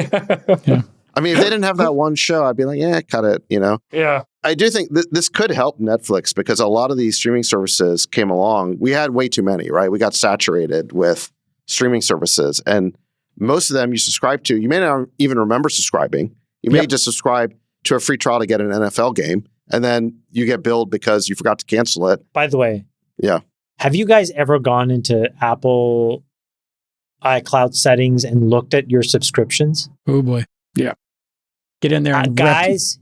Yeah. I mean, if they didn't have that one show, I'd be like, yeah, cut it, Yeah. I do think this could help Netflix because a lot of these streaming services came along. We had way too many, right? We got saturated with streaming services. And most of them you subscribe to, you may not even remember subscribing. You may just subscribe to a free trial to get an NFL game. And then you get billed because you forgot to cancel it. By the way, Yeah. have you guys ever gone into Apple iCloud settings and looked at your subscriptions? Oh boy. Yeah. Get in there and guys,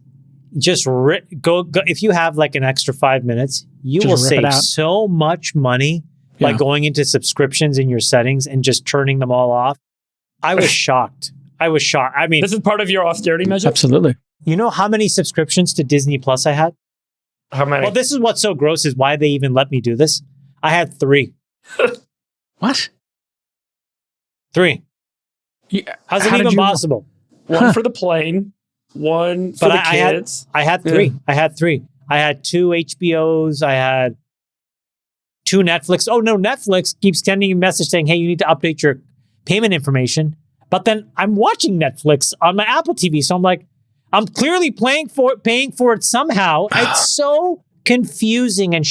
just go. If you have like an extra 5 minutes, you Just will rip save it out. so much money by Yeah. going into subscriptions in your settings and just turning them all off. I was shocked. I mean, This is part of your austerity measure? Absolutely. you know how many subscriptions to Disney Plus I had? How many? Well, this is what's so gross is why they even let me do this. I had 3. What? 3. Yeah. How's it How did even you- possible? One for the plane, one for But the kids. I had 3. I had 3. I had 2 HBOs. I had 2 Netflix. Oh no, Netflix keeps sending a message saying, "Hey, you need to update your payment information." But then I'm watching Netflix on my Apple TV, so I'm like, I'm clearly paying for it somehow. It's so confusing and.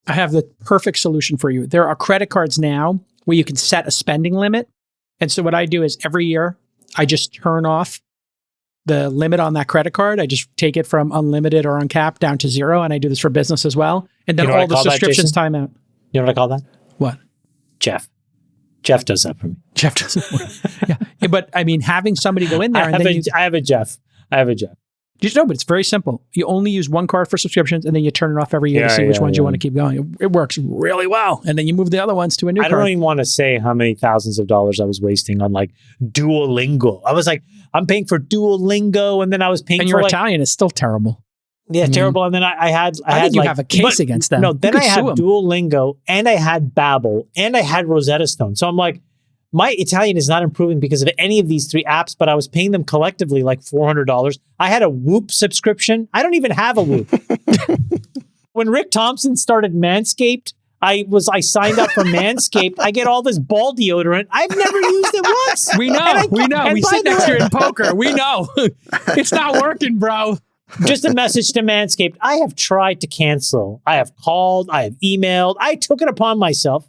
I have the perfect solution for you. There are credit cards now where you can set a spending limit. And so what I do is every year, I just turn off the limit on that credit card. I just take it from unlimited or uncapped down to 0. And I do this for business as well. And then You know what all I the call that, subscriptions Jason? time out. You know what I call that? What? Jeff. Jeff does that for me. Jeff doesn't yeah. But I mean, having somebody go in there I and have, then I have a Jeff. you know, but it's very simple. You only use one card for subscriptions and then you turn it off every year to Yeah, see which yeah, ones you yeah. want to keep going. It works really well. And then you move the other ones to a new I card. don't even want to say how many thousands of dollars I was wasting on like Duolingo. I was like, I'm paying for Duolingo, and then I was paying And for you're like, Italian, it's still terrible. yeah, I mean, terrible. And then I had think you like, have a case but- against them. No, You then could I had sue 'em. Duolingo, and I had Babbel, and I had Rosetta Stone. So I'm like, my Italian is not improving because of any of these 3 apps, but I was paying them collectively like $400. I had a Whoop subscription. I don't even have a Whoop. When Rick Thompson started Manscaped, I signed up for Manscaped. I get all this ball deodorant. I've never used it once. We know. And We by sit the next to way- you in poker. We know. It's not working, bro. Just a message to Manscaped. I have tried to cancel. I have called. I have emailed. I took it upon myself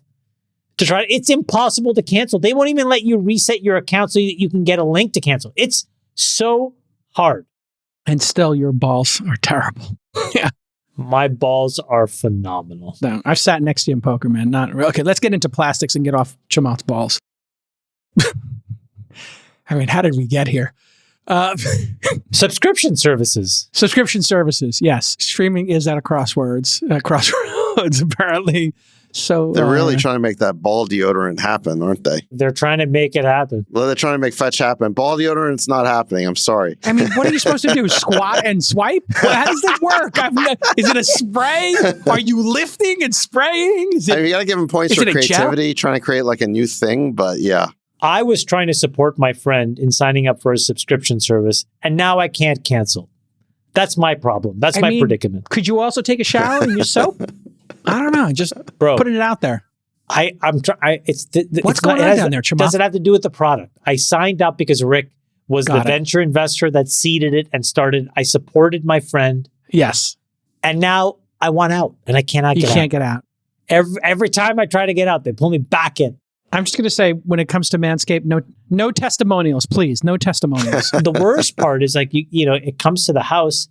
to try. It's impossible to cancel. They won't even let you reset your account so that you can get a link to cancel. It's so hard. And still, your balls are terrible. Yeah. My balls are phenomenal. No, I've sat next to you in poker, man. Not real. Okay, let's get into plastics and get off Chamat's balls. I mean, how did we get here? Subscription services. Subscription services. Yes. Streaming is at a crossroads, apparently. So They're really trying to make that ball deodorant happen, aren't they? They're trying to make it happen. Well, they're trying to make fetch happen. Ball deodorant's not happening. I'm sorry. I mean, what are you supposed to do? Squat and swipe? How does that work? Is it a spray? Are you lifting and spraying? Is I mean, it, you got to give them points is for it a gel? creativity, trying to create like a new thing. But yeah, I was trying to support my friend in signing up for a subscription service, and now I can't cancel. That's my problem. That's my predicament. Could you also take a shower and use soap? I don't know. Just Bro, putting it out there. What's going on down there, Chamath? Does it have to do with the product? I signed up because Rick was the Got it. venture investor that seeded it and started. I supported my friend, Yes. and now I want out, and I cannot You get can't out. get out. Every time I try to get out, they pull me back in. I'm just going to say, when it comes to Manscaped, no testimonials, please. No testimonials. The worst part is like you know, it comes to the house,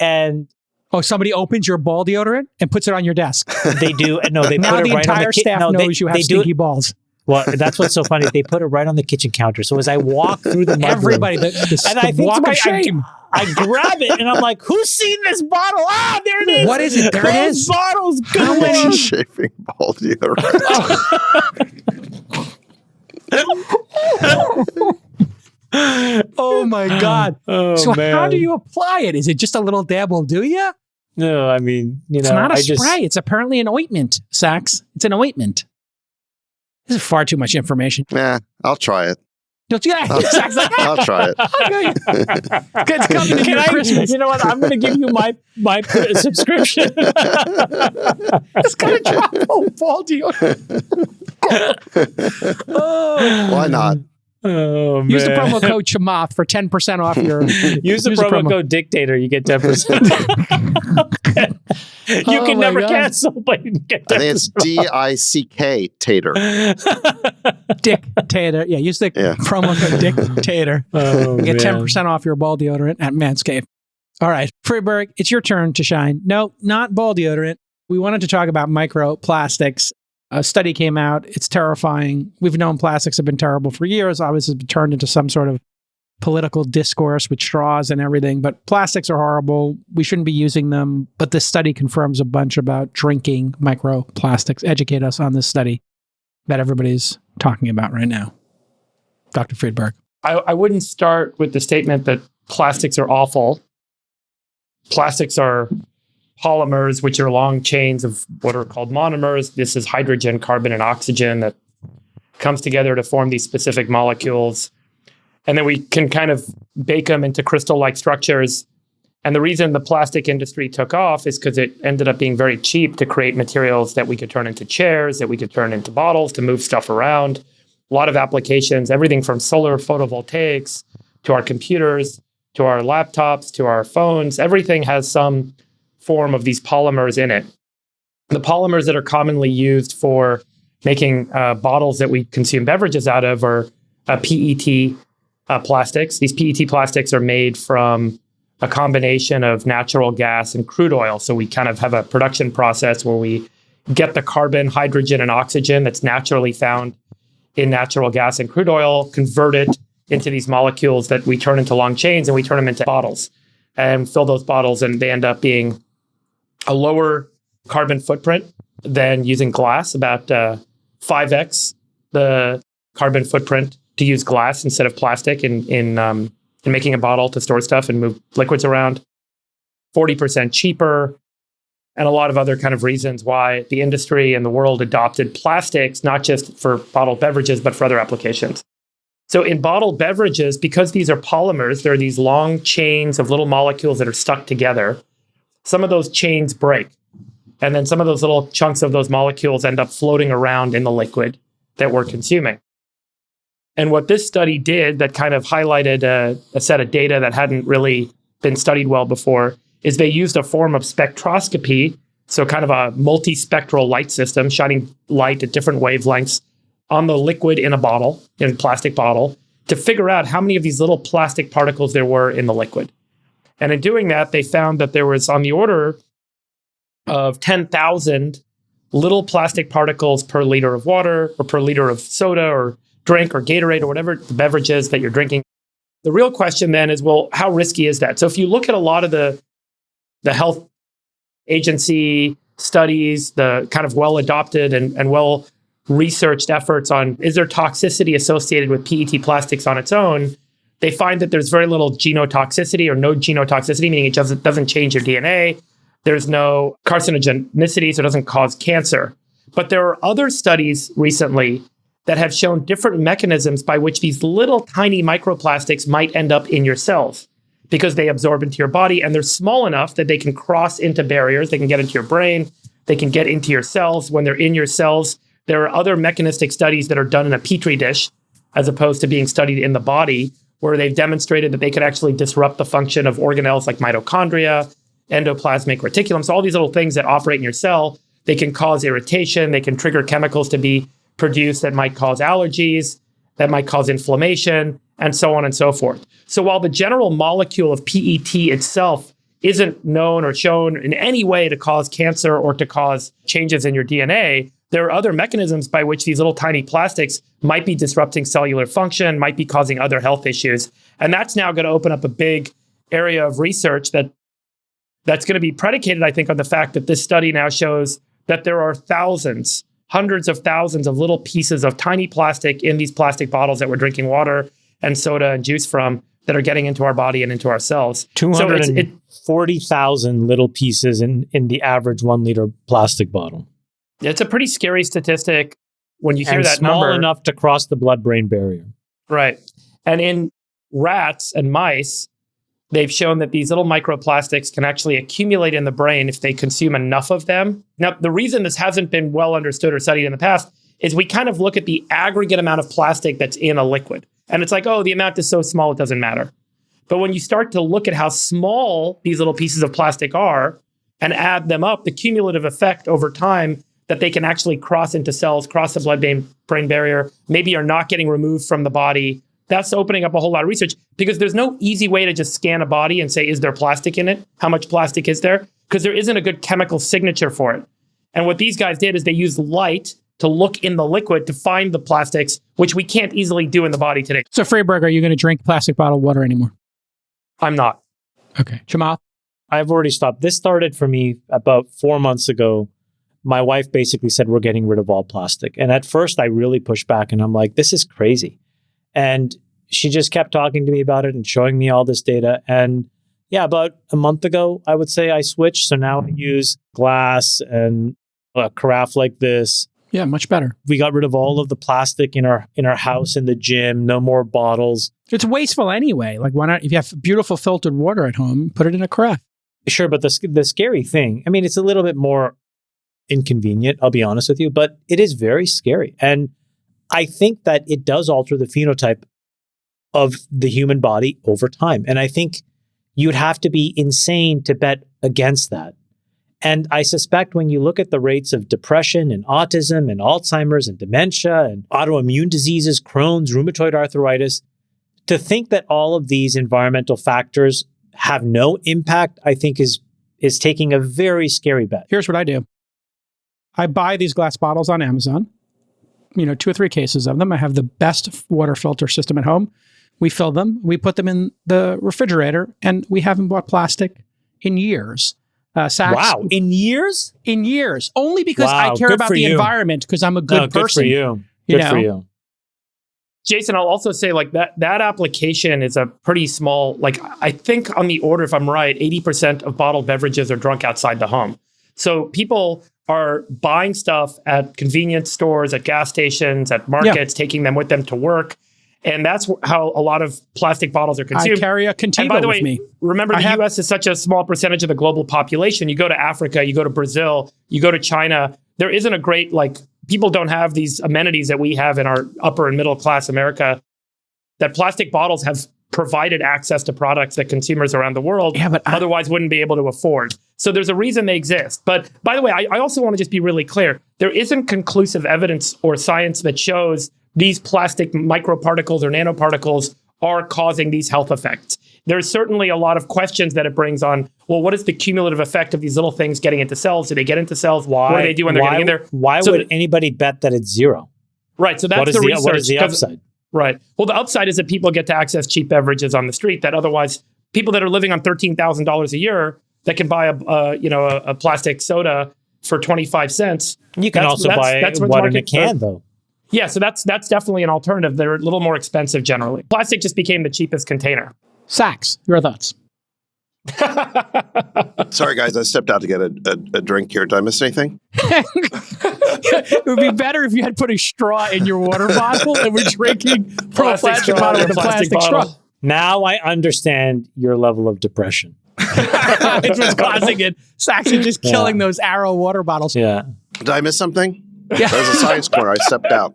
and Oh, somebody opens your ball deodorant and puts it on your desk. They do. No, they Now put the it right on entire the staff knows you have stinky balls. Well, that's what's so funny. They put it right on the kitchen counter. So as I walk through the mudroom, Everybody, and I the think walk to of shame. I grab it and I'm like, who's seen this bottle? Ah, there it is. What is it? There it Closed is. bottles. How Good much Lord. shaving ball deodorant? Oh my God. Oh, So man. how do you apply it? Is it just a little dab will do you? No, I mean, It's not a spray. It's apparently an ointment, Sax. It's an ointment. This is far too much information. Yeah, I'll try it. Don't you? Sax like, I'll try it. it's coming to your Christmas. You know what? I'm going to give you my subscription. It's gonna drop ball deodorant. Why not? Oh, man. Use the promo code Chamath for 10% off your. Use the promo code Dictator. You get 10%. You Oh can my never God. cancel, but you can get 10%. I think it's DICK Tater. Dictator. Yeah, use the promo code Dictator. Oh, Get man. 10% off your ball deodorant at Manscaped. All right, Friedberg, it's your turn to shine. No, not ball deodorant. We wanted to talk about microplastics. A study came out. It's terrifying. We've known plastics have been terrible for years. Obviously, it's been turned into some sort of political discourse with straws and everything. But plastics are horrible. We shouldn't be using them. But this study confirms a bunch about drinking microplastics. Educate us on this study that everybody's talking about right now. Dr. Friedberg. I wouldn't start with the statement that plastics are awful. Plastics are polymers, which are long chains of what are called monomers. This is hydrogen, carbon, and oxygen that comes together to form these specific molecules. And then we can kind of bake them into crystal-like structures. And the reason the plastic industry took off is because it ended up being very cheap to create materials that we could turn into chairs, that we could turn into bottles, to move stuff around. A lot of applications, everything from solar photovoltaics to our computers, to our laptops, to our phones. Everything has some form of these polymers in it. The polymers that are commonly used for making bottles that we consume beverages out of are PET plastics. These PET plastics are made from a combination of natural gas and crude oil. So we kind of have a production process where we get the carbon, hydrogen, and oxygen that's naturally found in natural gas and crude oil, convert it into these molecules that we turn into long chains, and we turn them into bottles and fill those bottles, and they end up being a lower carbon footprint than using glass, about 5x the carbon footprint to use glass instead of plastic in making a bottle to store stuff and move liquids around. 40% cheaper, and a lot of other kind of reasons why the industry and the world adopted plastics, not just for bottled beverages, but for other applications. So in bottled beverages, because these are polymers, there are these long chains of little molecules that are stuck together. Some of those chains break. And then some of those little chunks of those molecules end up floating around in the liquid that we're consuming. And what this study did that kind of highlighted a set of data that hadn't really been studied well before is they used a form of spectroscopy, so kind of a multispectral light system, shining light at different wavelengths on the liquid in a bottle, in a plastic bottle, to figure out how many of these little plastic particles there were in the liquid. And in doing that, they found that there was on the order of 10,000 little plastic particles per liter of water or per liter of soda or drink or Gatorade or whatever the beverage is that you're drinking. The real question then is, well, how risky is that? So if you look at a lot of the health agency studies, the kind of well-adopted and well-researched efforts on is there toxicity associated with PET plastics on its own, they find that there's very little genotoxicity or no genotoxicity, meaning it doesn't change your DNA. There's no carcinogenicity, so it doesn't cause cancer. But there are other studies recently that have shown different mechanisms by which these little tiny microplastics might end up in your cells because they absorb into your body and they're small enough that they can cross into barriers. They can get into your brain. They can get into your cells. When they're in your cells, there are other mechanistic studies that are done in a petri dish as opposed to being studied in the body, where they've demonstrated that they could actually disrupt the function of organelles like mitochondria, endoplasmic reticulum. So all these little things that operate in your cell, they can cause irritation. They can trigger chemicals to be produced that might cause allergies, that might cause inflammation, and so on and so forth. So while the general molecule of PET itself isn't known or shown in any way to cause cancer or to cause changes in your DNA, there are other mechanisms by which these little tiny plastics might be disrupting cellular function, might be causing other health issues. And that's now going to open up a big area of research that's going to be predicated, I think, on the fact that this study now shows that there are thousands, hundreds of thousands of little pieces of tiny plastic in these plastic bottles that we're drinking water and soda and juice from that are getting into our body and into our cells. 240,000 little pieces in the average 1 liter plastic bottle. It's a pretty scary statistic when you hear And that small number. enough to cross the blood-brain barrier. Right. And in rats and mice, they've shown that these little microplastics can actually accumulate in the brain if they consume enough of them. Now, the reason this hasn't been well understood or studied in the past is we kind of look at the aggregate amount of plastic that's in a liquid. And it's like, oh, the amount is so small, it doesn't matter. But when you start to look at how small these little pieces of plastic are and add them up, the cumulative effect over time that they can actually cross into cells, cross the blood-brain barrier, maybe are not getting removed from the body. That's opening up a whole lot of research because there's no easy way to just scan a body and say, is there plastic in it? How much plastic is there? Because there isn't a good chemical signature for it. And what these guys did is they used light to look in the liquid to find the plastics, which we can't easily do in the body today. So, Freiberg, are you going to drink plastic bottled water anymore? I'm not. Okay. Jamal? I've already stopped. This started for me about 4 months ago. My wife basically said, we're getting rid of all plastic. And at first, I really pushed back and I'm like, this is crazy. And she just kept talking to me about it and showing me all this data. And yeah, about a month ago, I would say I switched. So now I use glass and a carafe like this. Yeah, much better. We got rid of all of the plastic in our house, in the gym, no more bottles. It's wasteful anyway. Like, why not? If you have beautiful filtered water at home, put it in a carafe. Sure, but the scary thing, I mean, it's a little bit more inconvenient, I'll be honest with you, but it is very scary. And I think that it does alter the phenotype of the human body over time. And I think you'd have to be insane to bet against that. And I suspect when you look at the rates of depression and autism and Alzheimer's and dementia and autoimmune diseases, Crohn's, rheumatoid arthritis, to think that all of these environmental factors have no impact, I think is taking a very scary bet. Here's what I do. I buy these glass bottles on Amazon, 2 or 3 cases of them. I have the best water filter system at home. We fill them, we put them in the refrigerator, and we haven't bought plastic in years. Saks, Wow, in years? In years. Only because I Wow, care good about for the you. environment, because I'm a good person. Good for you. You Good for know? you. Jason, I'll also say like that application is a pretty small, like I think on the order, if I'm right, 80% of bottled beverages are drunk outside the home. So people are buying stuff at convenience stores, at gas stations, at markets, taking them with them to work. And that's how a lot of plastic bottles are consumed. I carry a Contigo And by the with way, me. remember the US is such a small percentage of the global population. You go to Africa, you go to Brazil, you go to China, there isn't a great, like, people don't have these amenities that we have in our upper and middle class America, that plastic bottles have provided access to products that consumers around the world otherwise wouldn't be able to afford. So there's a reason they exist. But by the way, I also want to just be really clear. There isn't conclusive evidence or science that shows these plastic microparticles or nanoparticles are causing these health effects. There's certainly a lot of questions that it brings on, well, what is the cumulative effect of these little things getting into cells? Do they get into cells? What do they do when they're getting in there? Why would anybody bet that it's zero? Right. So that's the research. What is the upside? Right. Well, the upside is that people get to access cheap beverages on the street that otherwise people that are living on $13,000 a year that can buy a plastic soda for 25 cents. You can also buy one in a can, though. Yeah, so that's definitely an alternative. They're a little more expensive generally. Plastic just became the cheapest container. Saks, your thoughts? Sorry, guys, I stepped out to get a drink here. Did I miss anything? It would be better if you had put a straw in your water bottle and we're drinking from a plastic bottle with a plastic straw. Now I understand your level of depression. It's what's causing it. Saks are just killing those Arrow water bottles. Yeah. Did I miss something? Yeah. That was a science corner. I stepped out.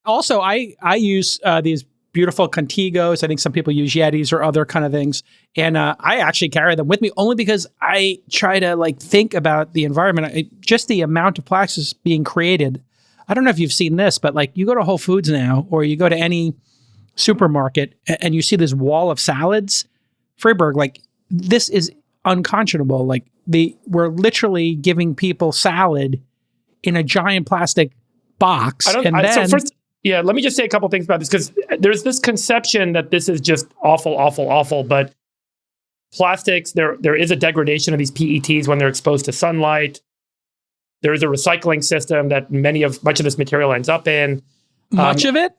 Also, I use these beautiful Contigos. I think some people use Yetis or other kind of things. And I actually carry them with me only because I try to think about the environment. Just the amount of plastics being created. I don't know if you've seen this, but you go to Whole Foods now or you go to any supermarket and you see this wall of salads. Freiberg, this is unconscionable. Like we're literally giving people salad in a giant plastic box. So first, let me just say a couple things about this, because there's this conception that this is just awful, but plastics, there is a degradation of these PETs when they're exposed to sunlight. There is a recycling system that much of this material ends up in. Much of it?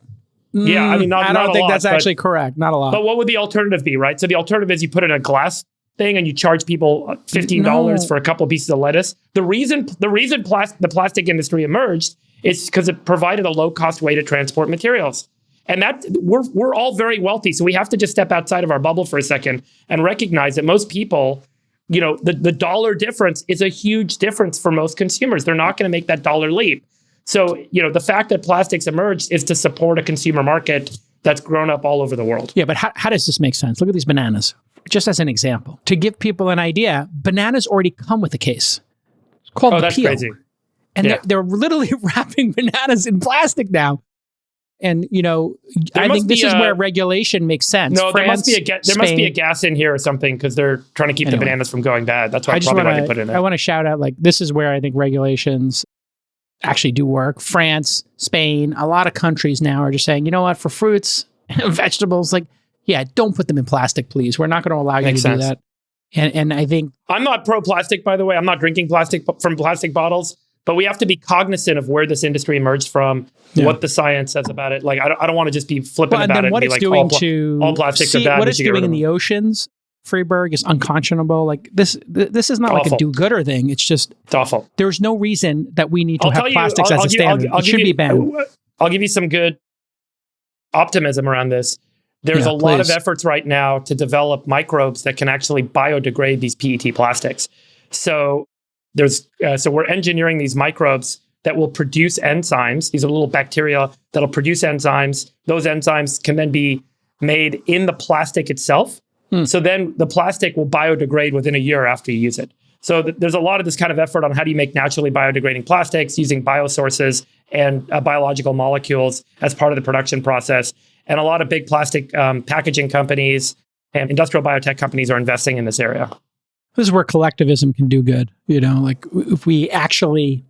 Yeah, I mean, I don't think that's actually correct. Not a lot. But what would the alternative be, right? So the alternative is you put it in a glass thing and you charge people $15 for a couple of pieces of lettuce. The reason the plastic industry emerged is because it provided a low-cost way to transport materials. And that we're all very wealthy, so we have to just step outside of our bubble for a second and recognize that most people, the dollar difference is a huge difference for most consumers. They're not going to make that dollar leap. So, the fact that plastics emerged is to support a consumer market that's grown up all over the world. Yeah, but how does this make sense? Look at these bananas. Just as an example, to give people an idea, bananas already come with a case. It's called the that's peel. Crazy. And they're literally wrapping bananas in plastic now. And, I think this is where regulation makes sense. No, France, there must be a gas in here or something, because they're trying to keep the bananas from going bad. That's why probably why they put it in there. I want to shout out, this is where I think regulations actually do work. France, Spain, a lot of countries now are just saying, you know what, for fruits and vegetables, don't put them in plastic, please. We're not going to allow you to do that. And I think... I'm not pro-plastic, by the way. I'm not drinking plastic from plastic bottles. But we have to be cognizant of where this industry emerged from, what the science says about it. I don't want to just be flippant about it and be like, all plastics are bad. What it's doing in the oceans, Freeberg, is unconscionable. This is not like a do-gooder thing. It's awful. There's no reason that we need to have plastics as a standard. It should be banned. I'll give you some good optimism around this. There's a lot of efforts right now to develop microbes that can actually biodegrade these PET plastics. So we're engineering these microbes that will produce enzymes. These are little bacteria that'll produce enzymes. Those enzymes can then be made in the plastic itself. So then the plastic will biodegrade within a year after you use it. So there's a lot of this kind of effort on how do you make naturally biodegrading plastics using biosources and biological molecules as part of the production process. And a lot of big plastic packaging companies and industrial biotech companies are investing in this area. This is where collectivism can do good. If we actually,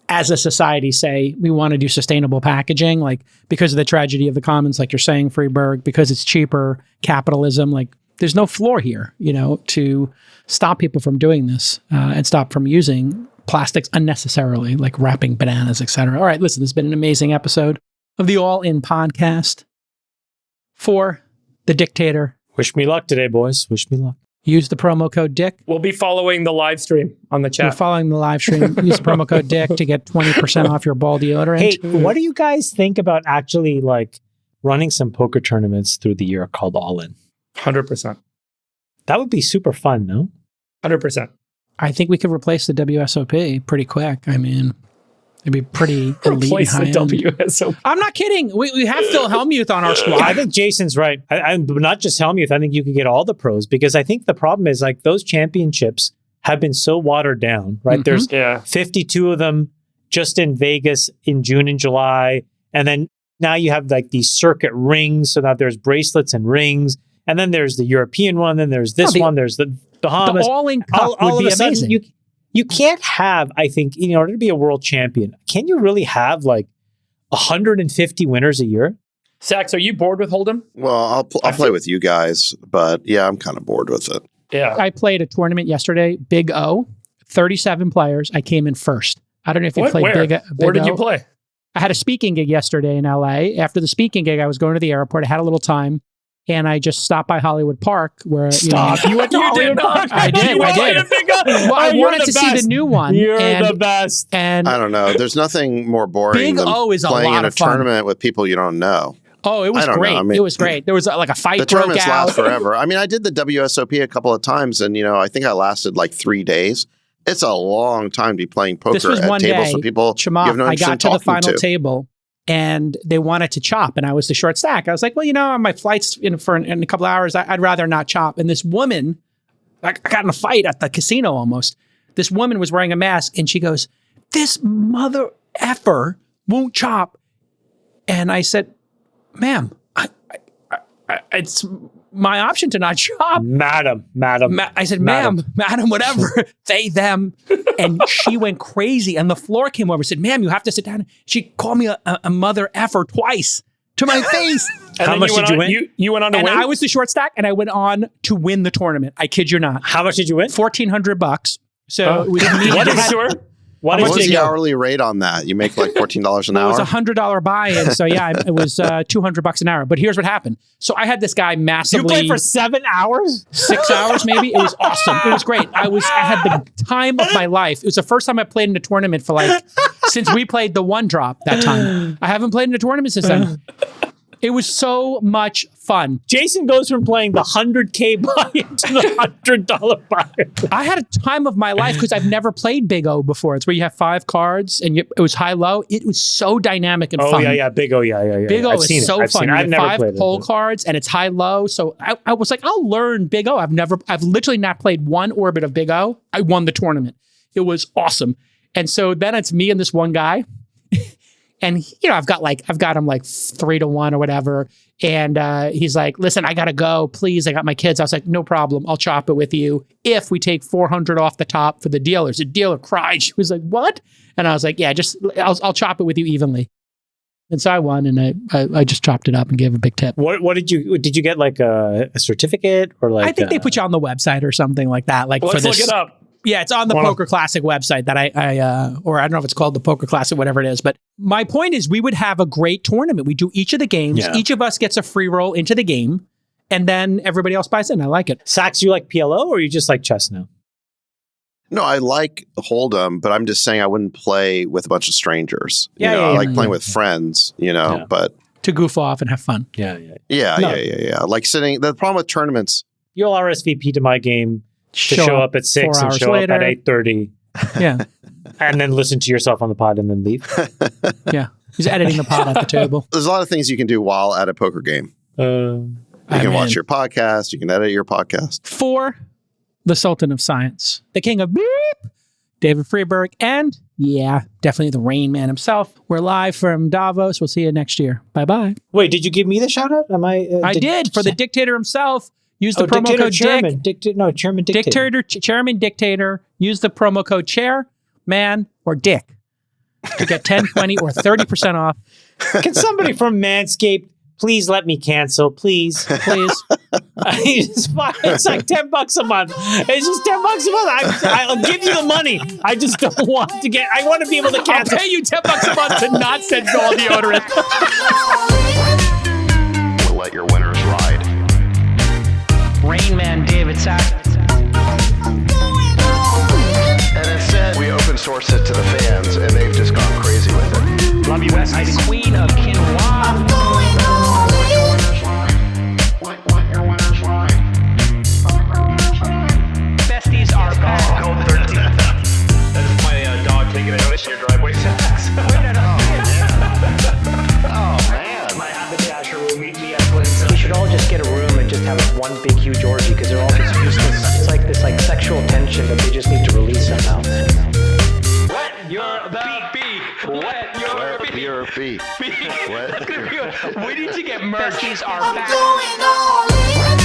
as a society, say we want to do sustainable packaging, because of the tragedy of the commons, like you're saying, Freeberg, because it's cheaper, capitalism, there's no floor here, to stop people from doing this and stop from using plastics unnecessarily, like wrapping bananas, etc. All right, listen, this has been an amazing episode of the All In podcast. For the dictator. Wish me luck today, boys. Wish me luck. Use the promo code DICK. We'll be following the live stream on the chat. We're following the live stream. Use the promo code DICK to get 20% off your ball deodorant. Hey, what do you guys think about actually running some poker tournaments through the year called All In? 100%. That would be super fun, no? 100%. I think we could replace the WSOP pretty quick. I mean, it'd be pretty replace the WSOP. I'm not kidding. We have Phil Hellmuth on our squad. I think Jason's right. Not just Hellmuth. I think you could get all the pros, because I think the problem is those championships have been so watered down, right? Mm-hmm. There's 52 of them just in Vegas in June and July. And then now you have these circuit rings, so that there's bracelets and rings. And then there's the European one. Then there's this one. There's the Bahamas. The All-In Cup would be amazing. You can't have, I think, in order to be a world champion, can you really have 150 winners a year? Sax, are you bored with Hold'em? Well, I'll play with you guys, but yeah, I'm kind of bored with it. Yeah. I played a tournament yesterday, Big O, 37 players. I came in first. I don't know if you played Big O. Where did you play? I had a speaking gig yesterday in LA. After the speaking gig, I was going to the airport. I had a little time. And I just stopped by Hollywood Park where... You went to Hollywood Park? I did. Well, I wanted to see the new one. You're the best. And I don't know. There's nothing more boring than playing in a tournament with people you don't know. Oh, it was great. It was great. There was a fight the broke tournaments out. last forever. I mean, I did the WSOP a couple of times, and I think I lasted 3 days. It's a long time to be playing poker this was at one tables day, with people Chamath, you have no I interest in got to the talking final table. And they wanted to chop, and I was the short stack. I was like, well, my flight's in a couple of hours. I'd rather not chop. And this woman, I got in a fight at the casino almost. This woman was wearing a mask, and she goes, "This mother effer won't chop." And I said, "Ma'am, it's my option to not shop. Madam. I said, ma'am, madam, whatever. They, them. And she went crazy. And the floor came over and said, ma'am, you have to sit down. She called me a mother effer twice to my face. How much did you win? You went on to And win? I was the short stack, and I went on to win the tournament. I kid you not. How much did you win? $1,400. So we didn't What is sure? What was the hourly rate on that? You make like $14 an hour? It was $100 buy-in. So yeah, it was $200 an hour. But here's what happened. So I had this guy massively. You played for 7 hours? 6 hours, maybe. It was awesome. It was great. I had the time of my life. It was the first time I played in a tournament since we played the one drop that time. I haven't played in a tournament since then. It was so much fun. Jason goes from playing the $100K buy-in to the $100 buy-in. I had a time of my life because I've never played Big O before. It's where you have 5 cards and it was high-low. It was so dynamic and fun. Yeah. Big O, yeah. Big O is so fun. You I've have never 5 played hole cards and it's high-low. So I was like, I'll learn Big O. I've literally not played one orbit of Big O. I won the tournament. It was awesome. And so then it's me and this one guy. And I've got him like 3-1 or whatever. And he's like, listen, I gotta go, please. I got my kids. I was like, no problem. I'll chop it with you if we take 400 off the top for the dealers. The dealer cried. She was like, what? And I was like, yeah, I'll chop it with you evenly. And so I won, and I just chopped it up and gave a big tip. What did you get, like a certificate or like? I think they put you on the website or something like that. Like Let's look it up. Yeah, it's on the Poker Classic website that or I don't know if it's called the Poker Classic, whatever it is. But my point is we would have a great tournament. We do each of the games. Yeah. Each of us gets a free roll into the game, and then everybody else buys in. I like it. Sax, you like PLO or you just like chess now? No, I like Hold'em, but I'm just saying I wouldn't play with a bunch of strangers. I like playing with friends, but... To goof off and have fun. Yeah. Like the problem with tournaments... You'll RSVP to my game to show up at 6 and show up at 8:30. Yeah. And then listen to yourself on the pod and then leave. Yeah. He's editing the pod at the table. There's a lot of things you can do while at a poker game. You can watch your podcast. You can edit your podcast. For the Sultan of Science, the King of Beep, David Freeberg, and definitely the Rain Man himself. We're live from Davos. We'll see you next year. Bye-bye. Wait, did you give me the shout out? I did. For the dictator himself. Use the promo code Chairman. Chairman Dictator. Chairman Dictator. Use the promo code Chair, Man, or Dick to get 10, 20, or 30% off. Can somebody from Manscaped please let me cancel, please? It's like $10 a month. It's just $10 a month. I'll give you the money. I just don't want to get. I want to be able to cancel. I'll pay you $10 a month to not send all deodorant. We'll let your winners ride. Rain Man David Sack. And instead, we open source it to the fans, and they've just gone crazy with it. Love you, besties. The Queen of Quinoa. Besties are back. That is my dog taking a notice in your driveway. Oh, man. My haberdasher will meet me at Clinton. We should all just get a room and just have one big huge orgy because they're all just useless. It's like this sexual tension that they just need to release somehow. Wet your beak. Wet your beak. Your beak. What? We need to get merch. Besties are back. I'm going all in.